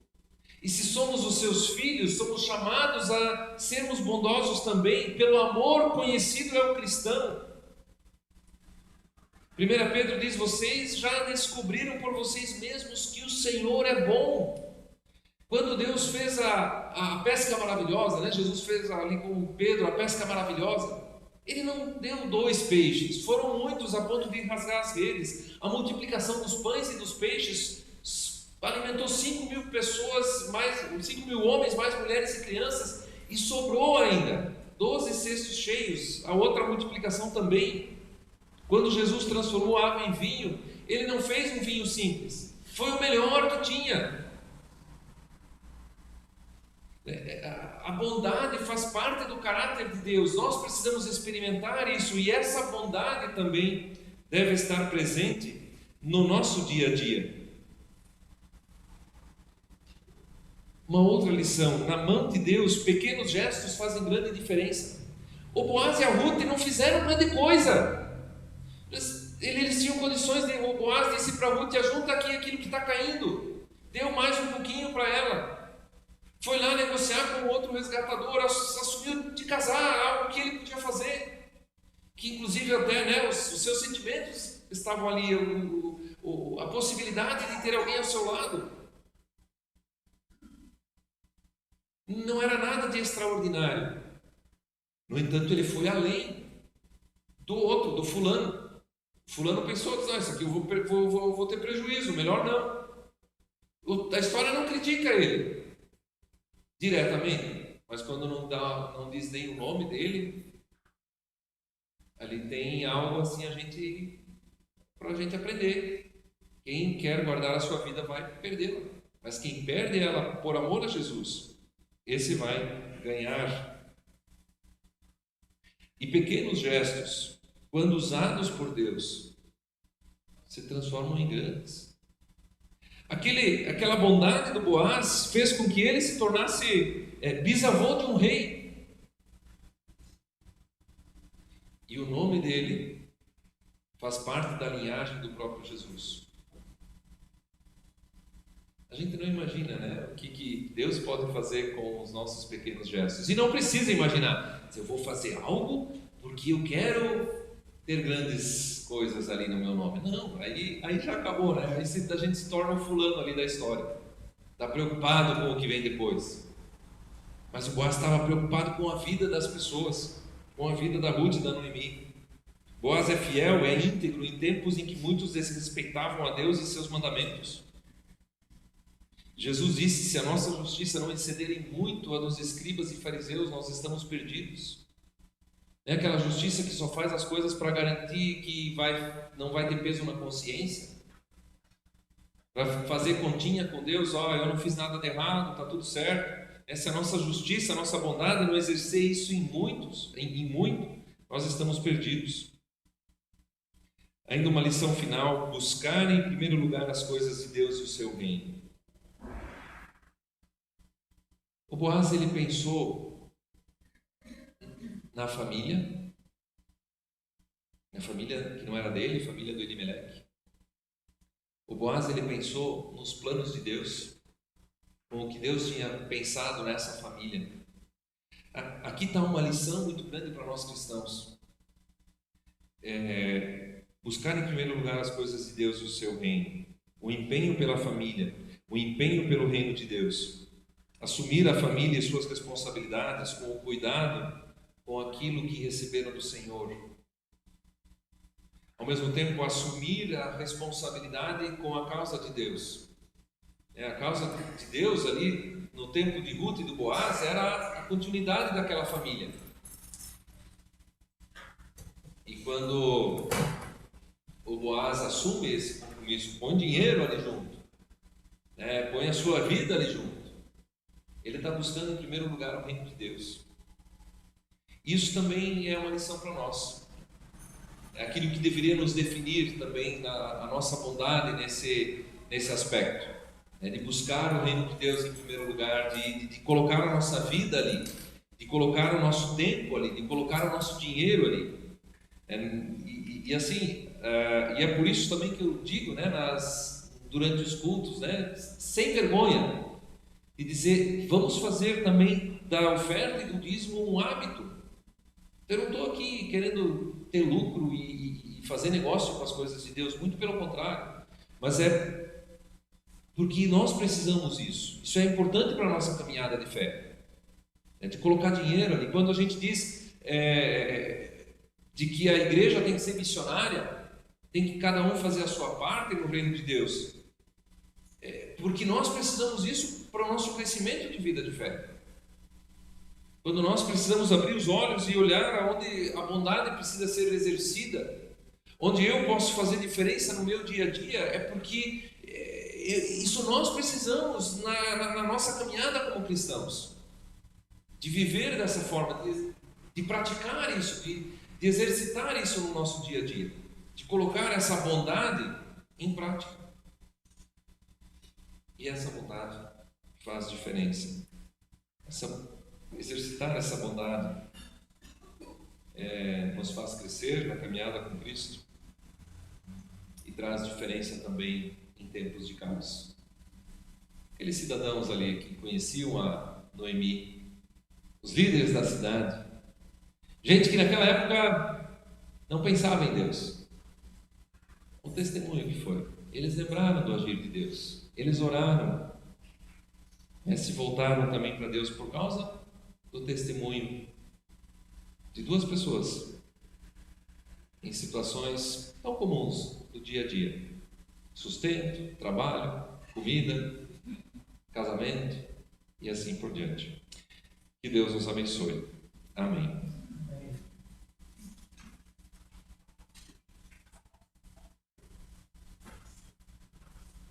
E se somos os seus filhos, somos chamados a sermos bondosos também. Pelo amor conhecido é o cristão. 1 Pedro diz: vocês já descobriram por vocês mesmos que o Senhor é bom. Quando Deus fez a pesca maravilhosa, né? Jesus fez ali com Pedro a pesca maravilhosa, Ele não deu 2 peixes, foram muitos a ponto de rasgar as redes. A multiplicação dos pães e dos peixes alimentou 5.000 pessoas, 5.000 homens, mais mulheres e crianças, e sobrou ainda 12 cestos cheios. A outra multiplicação também. Quando Jesus transformou a água em vinho, Ele não fez um vinho simples, foi o melhor que tinha. A bondade faz parte do caráter de Deus. Nós precisamos experimentar isso, e essa bondade também deve estar presente no nosso dia a dia. Uma outra lição: na mão de Deus, pequenos gestos fazem grande diferença. O Boaz e a Ruth não fizeram grande coisa. Eles tinham condições de... O Boaz disse para Ruth: ajunta aqui aquilo que está caindo. Deu mais um pouquinho para ela. Foi lá negociar com o outro resgatador, assumiu de casar, algo que ele podia fazer, que inclusive até, né, os seus sentimentos estavam ali, a possibilidade de ter alguém ao seu lado. Não era nada de extraordinário. No entanto, ele foi além do outro, do fulano. O fulano pensou: isso aqui eu vou ter prejuízo, melhor não. A história não critica ele diretamente, mas quando não diz nem o nome dele, ali tem algo assim para a gente aprender. Quem quer guardar a sua vida vai perdê-la, mas quem perde ela por amor a Jesus, esse vai ganhar. E pequenos gestos, quando usados por Deus, se transformam em grandes. Aquela bondade do Boaz fez com que ele se tornasse bisavô de um rei. E o nome dele faz parte da linhagem do próprio Jesus. A gente não imagina, né, o que Deus pode fazer com os nossos pequenos gestos. E não precisa imaginar: se eu vou fazer algo porque eu quero ter grandes coisas ali no meu nome. Não, aí já acabou, né? Aí a gente se torna o fulano ali da história. Está preocupado com o que vem depois. Mas o Boaz estava preocupado com a vida das pessoas, com a vida da Ruth e da Noemi. Boaz é fiel, é íntegro em tempos em que muitos desrespeitavam a Deus e seus mandamentos. Jesus disse: se a nossa justiça não exceder em muito a dos escribas e fariseus, nós estamos perdidos. É aquela justiça que só faz as coisas para garantir que não vai ter peso na consciência, para fazer continha com Deus: eu não fiz nada de errado, está tudo certo. Essa é a nossa justiça, a nossa bondade. Não exercer isso em muito, nós estamos perdidos. Ainda uma lição final: buscar em primeiro lugar as coisas de Deus e o seu reino. O Boaz, ele pensou na família que não era dele, a família do Elimeleque. O Boaz, ele pensou nos planos de Deus, com o que Deus tinha pensado nessa família. Aqui está uma lição muito grande para nós cristãos. Buscar em primeiro lugar as coisas de Deus e o seu reino, o empenho pela família, o empenho pelo reino de Deus, assumir a família e suas responsabilidades com o cuidado com aquilo que receberam do Senhor. Ao mesmo tempo, assumir a responsabilidade com a causa de Deus. A causa de Deus ali, no tempo de Ruth e do Boaz, era a continuidade daquela família. E quando o Boaz assume esse compromisso, põe dinheiro ali junto, põe a sua vida ali junto, ele está buscando em primeiro lugar o reino de Deus. Isso também é uma lição para nós. É aquilo que deveria nos definir também a nossa bondade nesse aspecto. De buscar o reino de Deus em primeiro lugar, de colocar a nossa vida ali, de colocar o nosso tempo ali, de colocar o nosso dinheiro ali. E é por isso também que eu digo, né, durante os cultos, né, sem vergonha, de dizer: vamos fazer também da oferta e do dízimo um hábito. Eu não estou aqui querendo ter lucro e fazer negócio com as coisas de Deus, muito pelo contrário, mas é porque nós precisamos disso. Isso é importante para a nossa caminhada de fé, de colocar dinheiro ali. Quando a gente diz de que a igreja tem que ser missionária, tem que cada um fazer a sua parte no reino de Deus, porque nós precisamos disso para o nosso crescimento de vida de fé. Quando nós precisamos abrir os olhos e olhar onde a bondade precisa ser exercida, onde eu posso fazer diferença no meu dia a dia, é porque isso nós precisamos na nossa caminhada como cristãos, de viver dessa forma, de praticar isso, de exercitar isso no nosso dia a dia, de colocar essa bondade em prática. E essa bondade faz diferença. Exercitar essa bondade nos faz crescer na caminhada com Cristo e traz diferença também em tempos de caos. Aqueles cidadãos ali que conheciam a Noemi, os líderes da cidade, gente que naquela época não pensava em Deus. O testemunho que foi, eles lembraram do agir de Deus, eles oraram, se voltaram também para Deus por causa do testemunho de duas pessoas em situações tão comuns do dia a dia: sustento, trabalho, comida, casamento e assim por diante. Que Deus nos abençoe. Amém.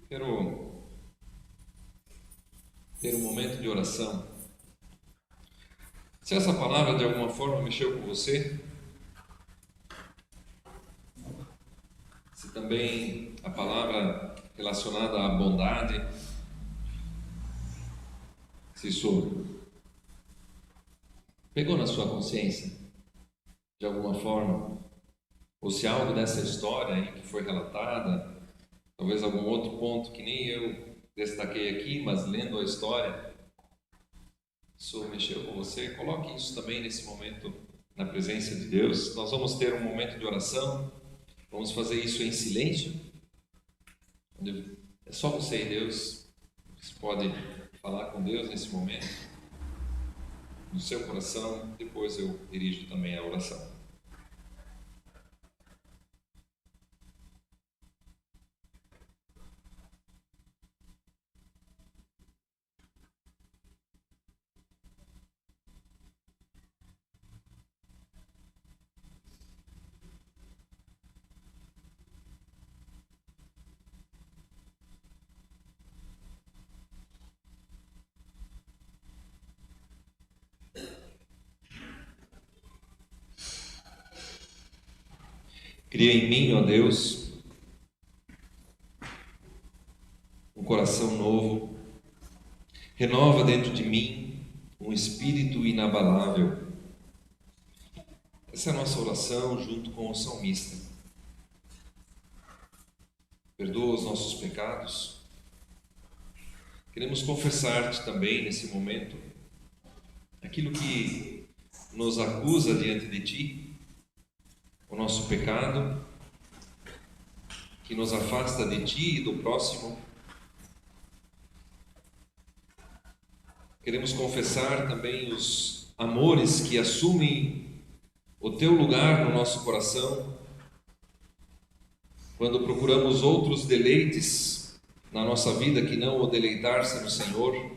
Quero ter um momento de oração. Se essa palavra de alguma forma mexeu com você, se também a palavra relacionada à bondade, se isso pegou na sua consciência de alguma forma, ou se algo dessa história aí que foi relatada, talvez algum outro ponto que nem eu destaquei aqui, mas lendo a história, isso mexeu com você, coloque isso também nesse momento na presença de Deus. Nós vamos ter um momento de oração, vamos fazer isso em silêncio, onde é só você e Deus. Você pode falar com Deus nesse momento, no seu coração, depois eu dirijo também a oração. Cria em mim, ó Deus, um coração novo. Renova dentro de mim um espírito inabalável. Essa é a nossa oração junto com o salmista. Perdoa os nossos pecados. Queremos confessar-te também nesse momento aquilo que nos acusa diante de ti, o nosso pecado, que nos afasta de ti e do próximo. Queremos confessar também os amores que assumem o teu lugar no nosso coração, quando procuramos outros deleites na nossa vida que não o deleitar-se no Senhor,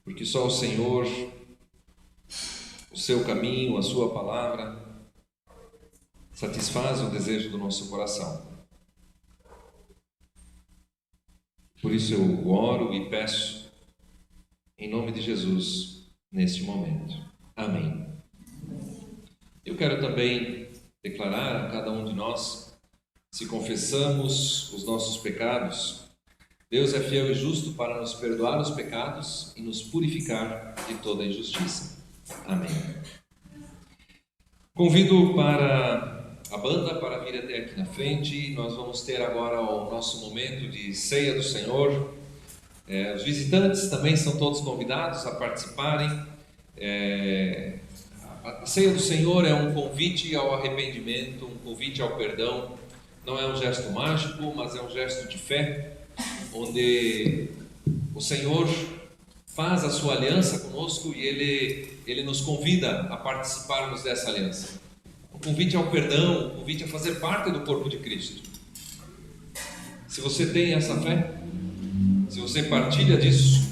porque só o Senhor, o seu caminho, a sua palavra, satisfaz o desejo do nosso coração. Por isso eu oro e peço, em nome de Jesus, neste momento. Amém. Eu quero também declarar a cada um de nós, se confessamos os nossos pecados, Deus é fiel e justo para nos perdoar os pecados e nos purificar de toda injustiça. Amém. Convido para a banda para vir até aqui na frente. Nós vamos ter agora o nosso momento de ceia do Senhor. Os visitantes também são todos convidados a participarem. A ceia do Senhor é um convite ao arrependimento, um convite ao perdão. Não é um gesto mágico, mas é um gesto de fé, onde o Senhor faz a sua aliança conosco e Ele nos convida a participarmos dessa aliança. Um convite ao perdão, um convite a fazer parte do corpo de Cristo. Se você tem essa fé, se você partilha disso,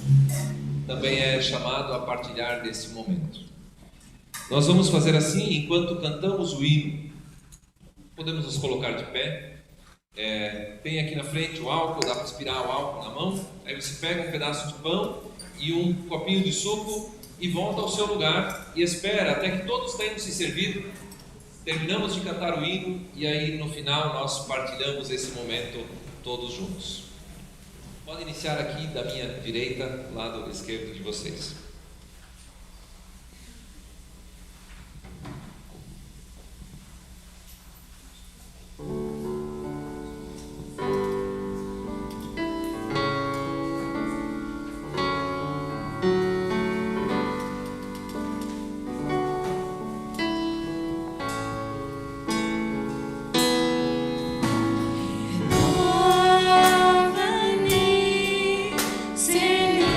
também é chamado a partilhar desse momento. Nós vamos fazer assim enquanto cantamos o hino. Podemos nos colocar de pé. Tem aqui na frente o álcool, dá para aspirar o álcool na mão. Aí você pega um pedaço de pão e um copinho de suco e volta ao seu lugar e espera até que todos tenham se servido. Terminamos de cantar o hino e aí no final nós partilhamos esse momento todos juntos. Pode iniciar aqui da minha direita, lado esquerdo de vocês. Senhor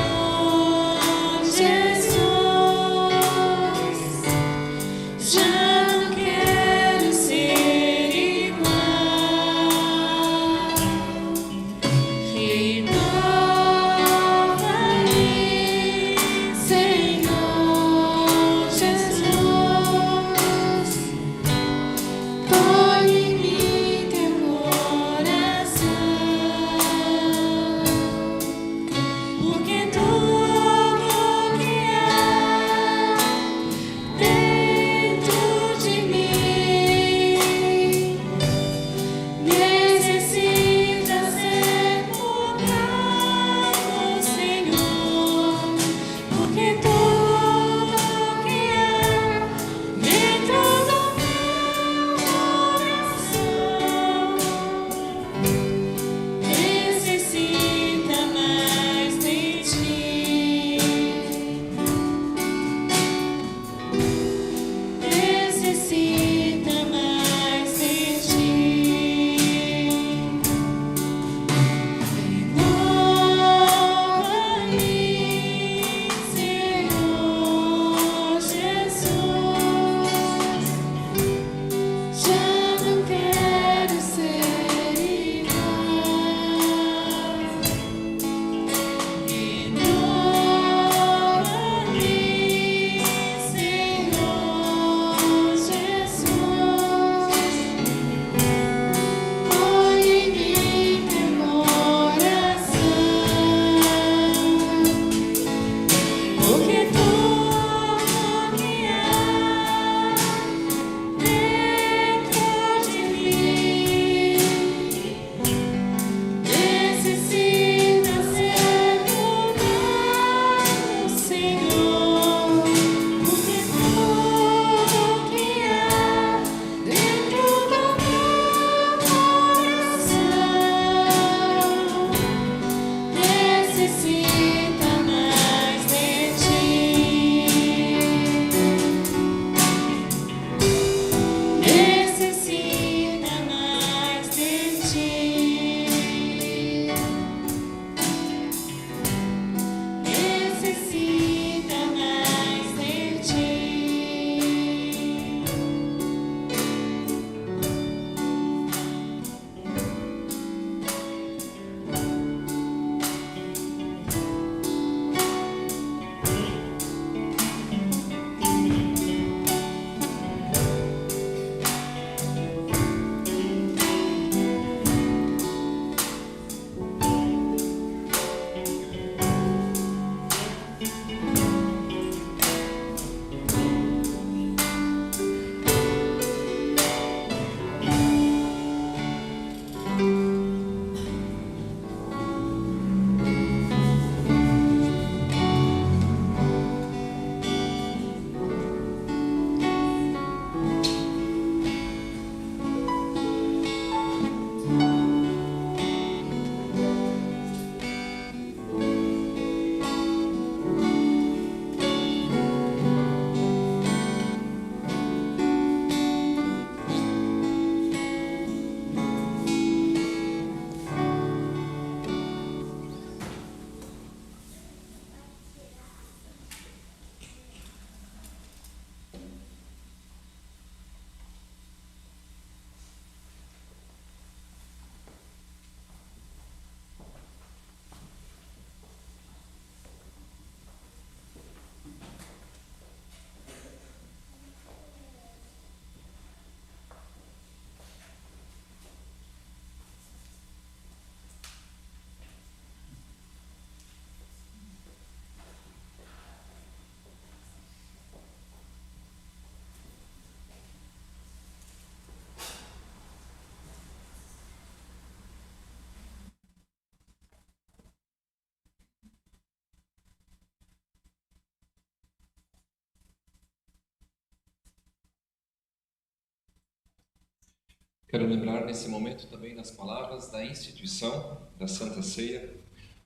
Quero lembrar nesse momento também das palavras da instituição da Santa Ceia.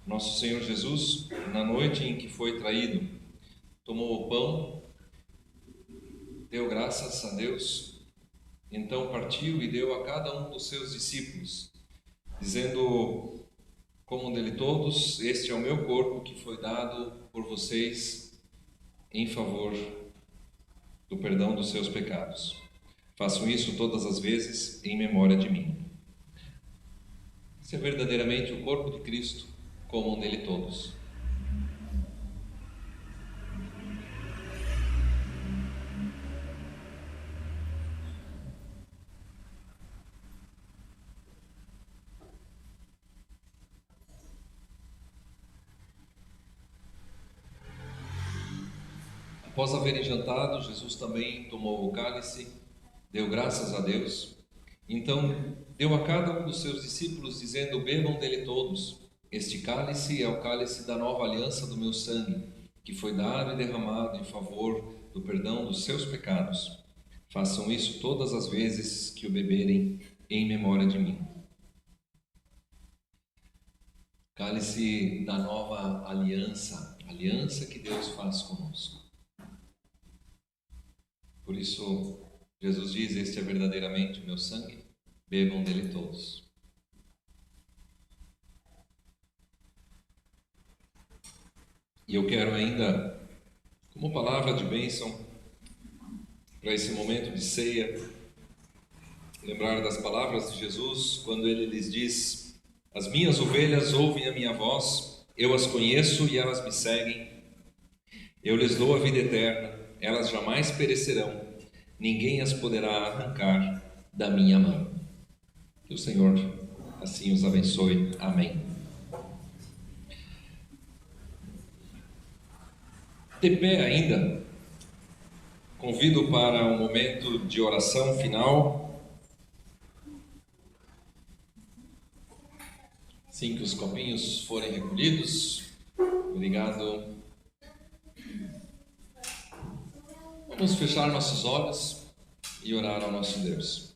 Nosso Senhor Jesus, na noite em que foi traído, tomou o pão, deu graças a Deus, então partiu e deu a cada um dos seus discípulos, dizendo: comam dele todos, este é o meu corpo que foi dado por vocês em favor do perdão dos seus pecados. Façam isso todas as vezes em memória de mim. Esse é verdadeiramente o corpo de Cristo, comam dele todos. Após haverem jantado, Jesus também tomou o cálice, deu graças a Deus, então deu a cada um dos seus discípulos, dizendo: bebam dele todos. Este cálice é o cálice da nova aliança do meu sangue, que foi dado e derramado em favor do perdão dos seus pecados. Façam isso todas as vezes que o beberem em memória de mim. Cálice da nova aliança, aliança que Deus faz conosco. Por isso, Jesus diz: este é verdadeiramente o meu sangue, bebam dele todos. E eu quero ainda, como palavra de bênção para esse momento de ceia, lembrar das palavras de Jesus, quando ele lhes diz: as minhas ovelhas ouvem a minha voz, eu as conheço e elas me seguem. Eu lhes dou a vida eterna, elas jamais perecerão, ninguém as poderá arrancar da minha mão. Que o Senhor assim os abençoe. Amém. De pé ainda, convido para um momento de oração final. Assim que os copinhos forem recolhidos. Obrigado. Vamos fechar nossos olhos e orar ao nosso Deus.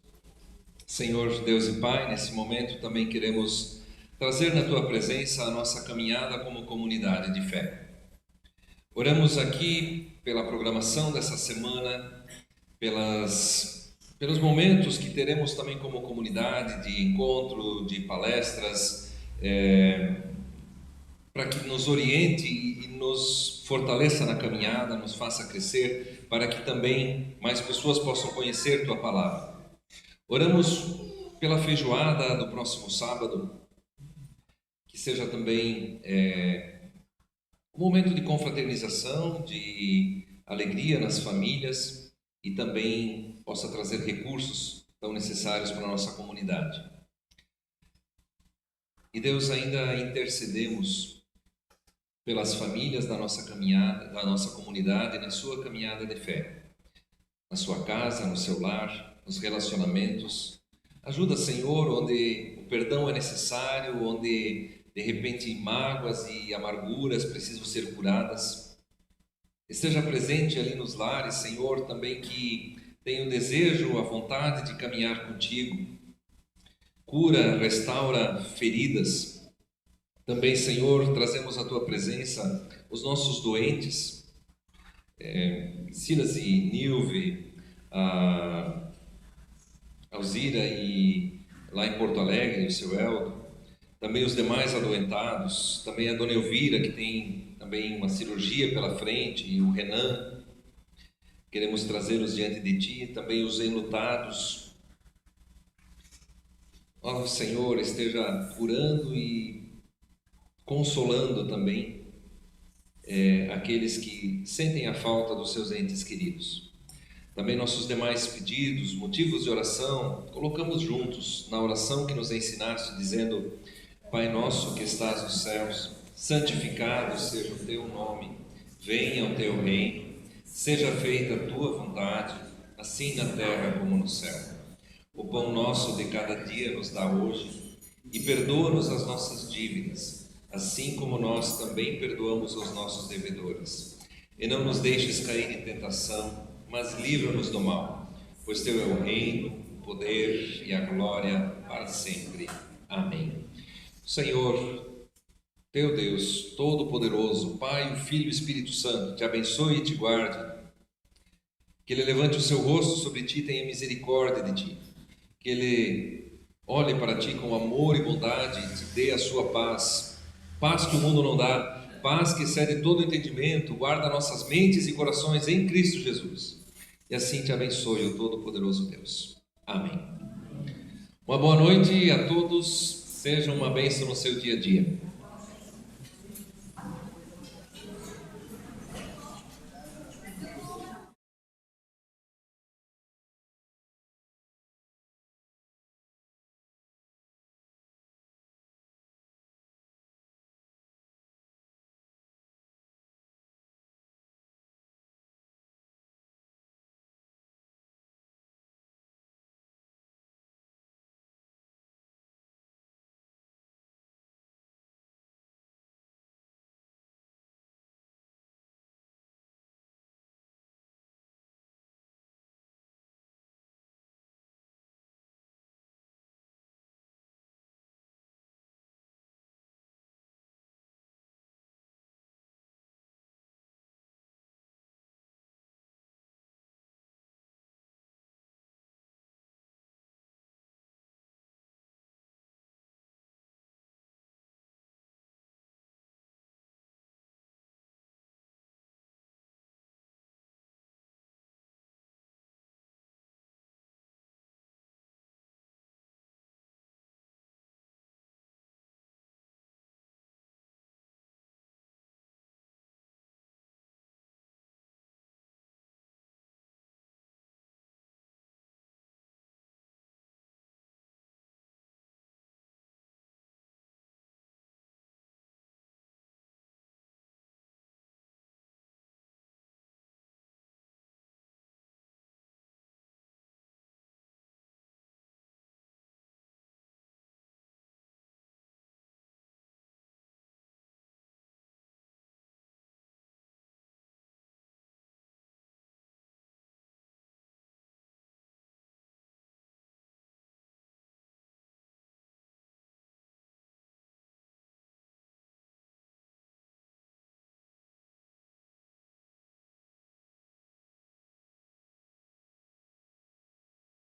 Senhor Deus e Pai, nesse momento também queremos trazer na Tua presença a nossa caminhada como comunidade de fé. Oramos aqui pela programação dessa semana, pelos momentos que teremos também como comunidade de encontro, de palestras, para que nos oriente e nos fortaleça na caminhada, nos faça crescer, para que também mais pessoas possam conhecer Tua Palavra. Oramos pela feijoada do próximo sábado, que seja também um momento de confraternização, de alegria nas famílias e também possa trazer recursos tão necessários para a nossa comunidade. E Deus, ainda intercedemos pelas famílias da nossa caminhada, da nossa comunidade, na sua caminhada de fé, na sua casa, no seu lar, nos relacionamentos. Ajuda, Senhor, onde o perdão é necessário, onde de repente mágoas e amarguras precisam ser curadas. Esteja presente ali nos lares, Senhor, também que tenha o desejo, a vontade de caminhar contigo. Cura, restaura feridas. Também, Senhor, trazemos à Tua presença os nossos doentes, Silas e Nilve, a Alzira e lá em Porto Alegre, o seu Eldo, também os demais adoentados, também a Dona Elvira, que tem também uma cirurgia pela frente, e o Renan. Queremos trazê-los diante de Ti, também os enlutados. Ó Senhor, esteja curando e consolando também aqueles que sentem a falta dos seus entes queridos. Também nossos demais pedidos, motivos de oração, colocamos juntos na oração que nos ensinaste, dizendo: Pai nosso que estás nos céus, santificado seja o Teu nome, venha o Teu reino, seja feita a Tua vontade, assim na terra como no céu. O pão nosso de cada dia nos dá hoje, e perdoa-nos as nossas dívidas, assim como nós também perdoamos aos nossos devedores. E não nos deixes cair em tentação, mas livra-nos do mal, pois Teu é o reino, o poder e a glória para sempre. Amém. O Senhor, teu Deus Todo-Poderoso, Pai, o Filho e o Espírito Santo, te abençoe e te guarde. Que Ele levante o seu rosto sobre ti e tenha misericórdia de ti. Que Ele olhe para ti com amor e bondade e te dê a sua paz. Paz que o mundo não dá, paz que excede todo entendimento, guarda nossas mentes e corações em Cristo Jesus. E assim te abençoe o Todo-Poderoso Deus. Amém. Uma boa noite a todos, seja uma bênção no seu dia a dia.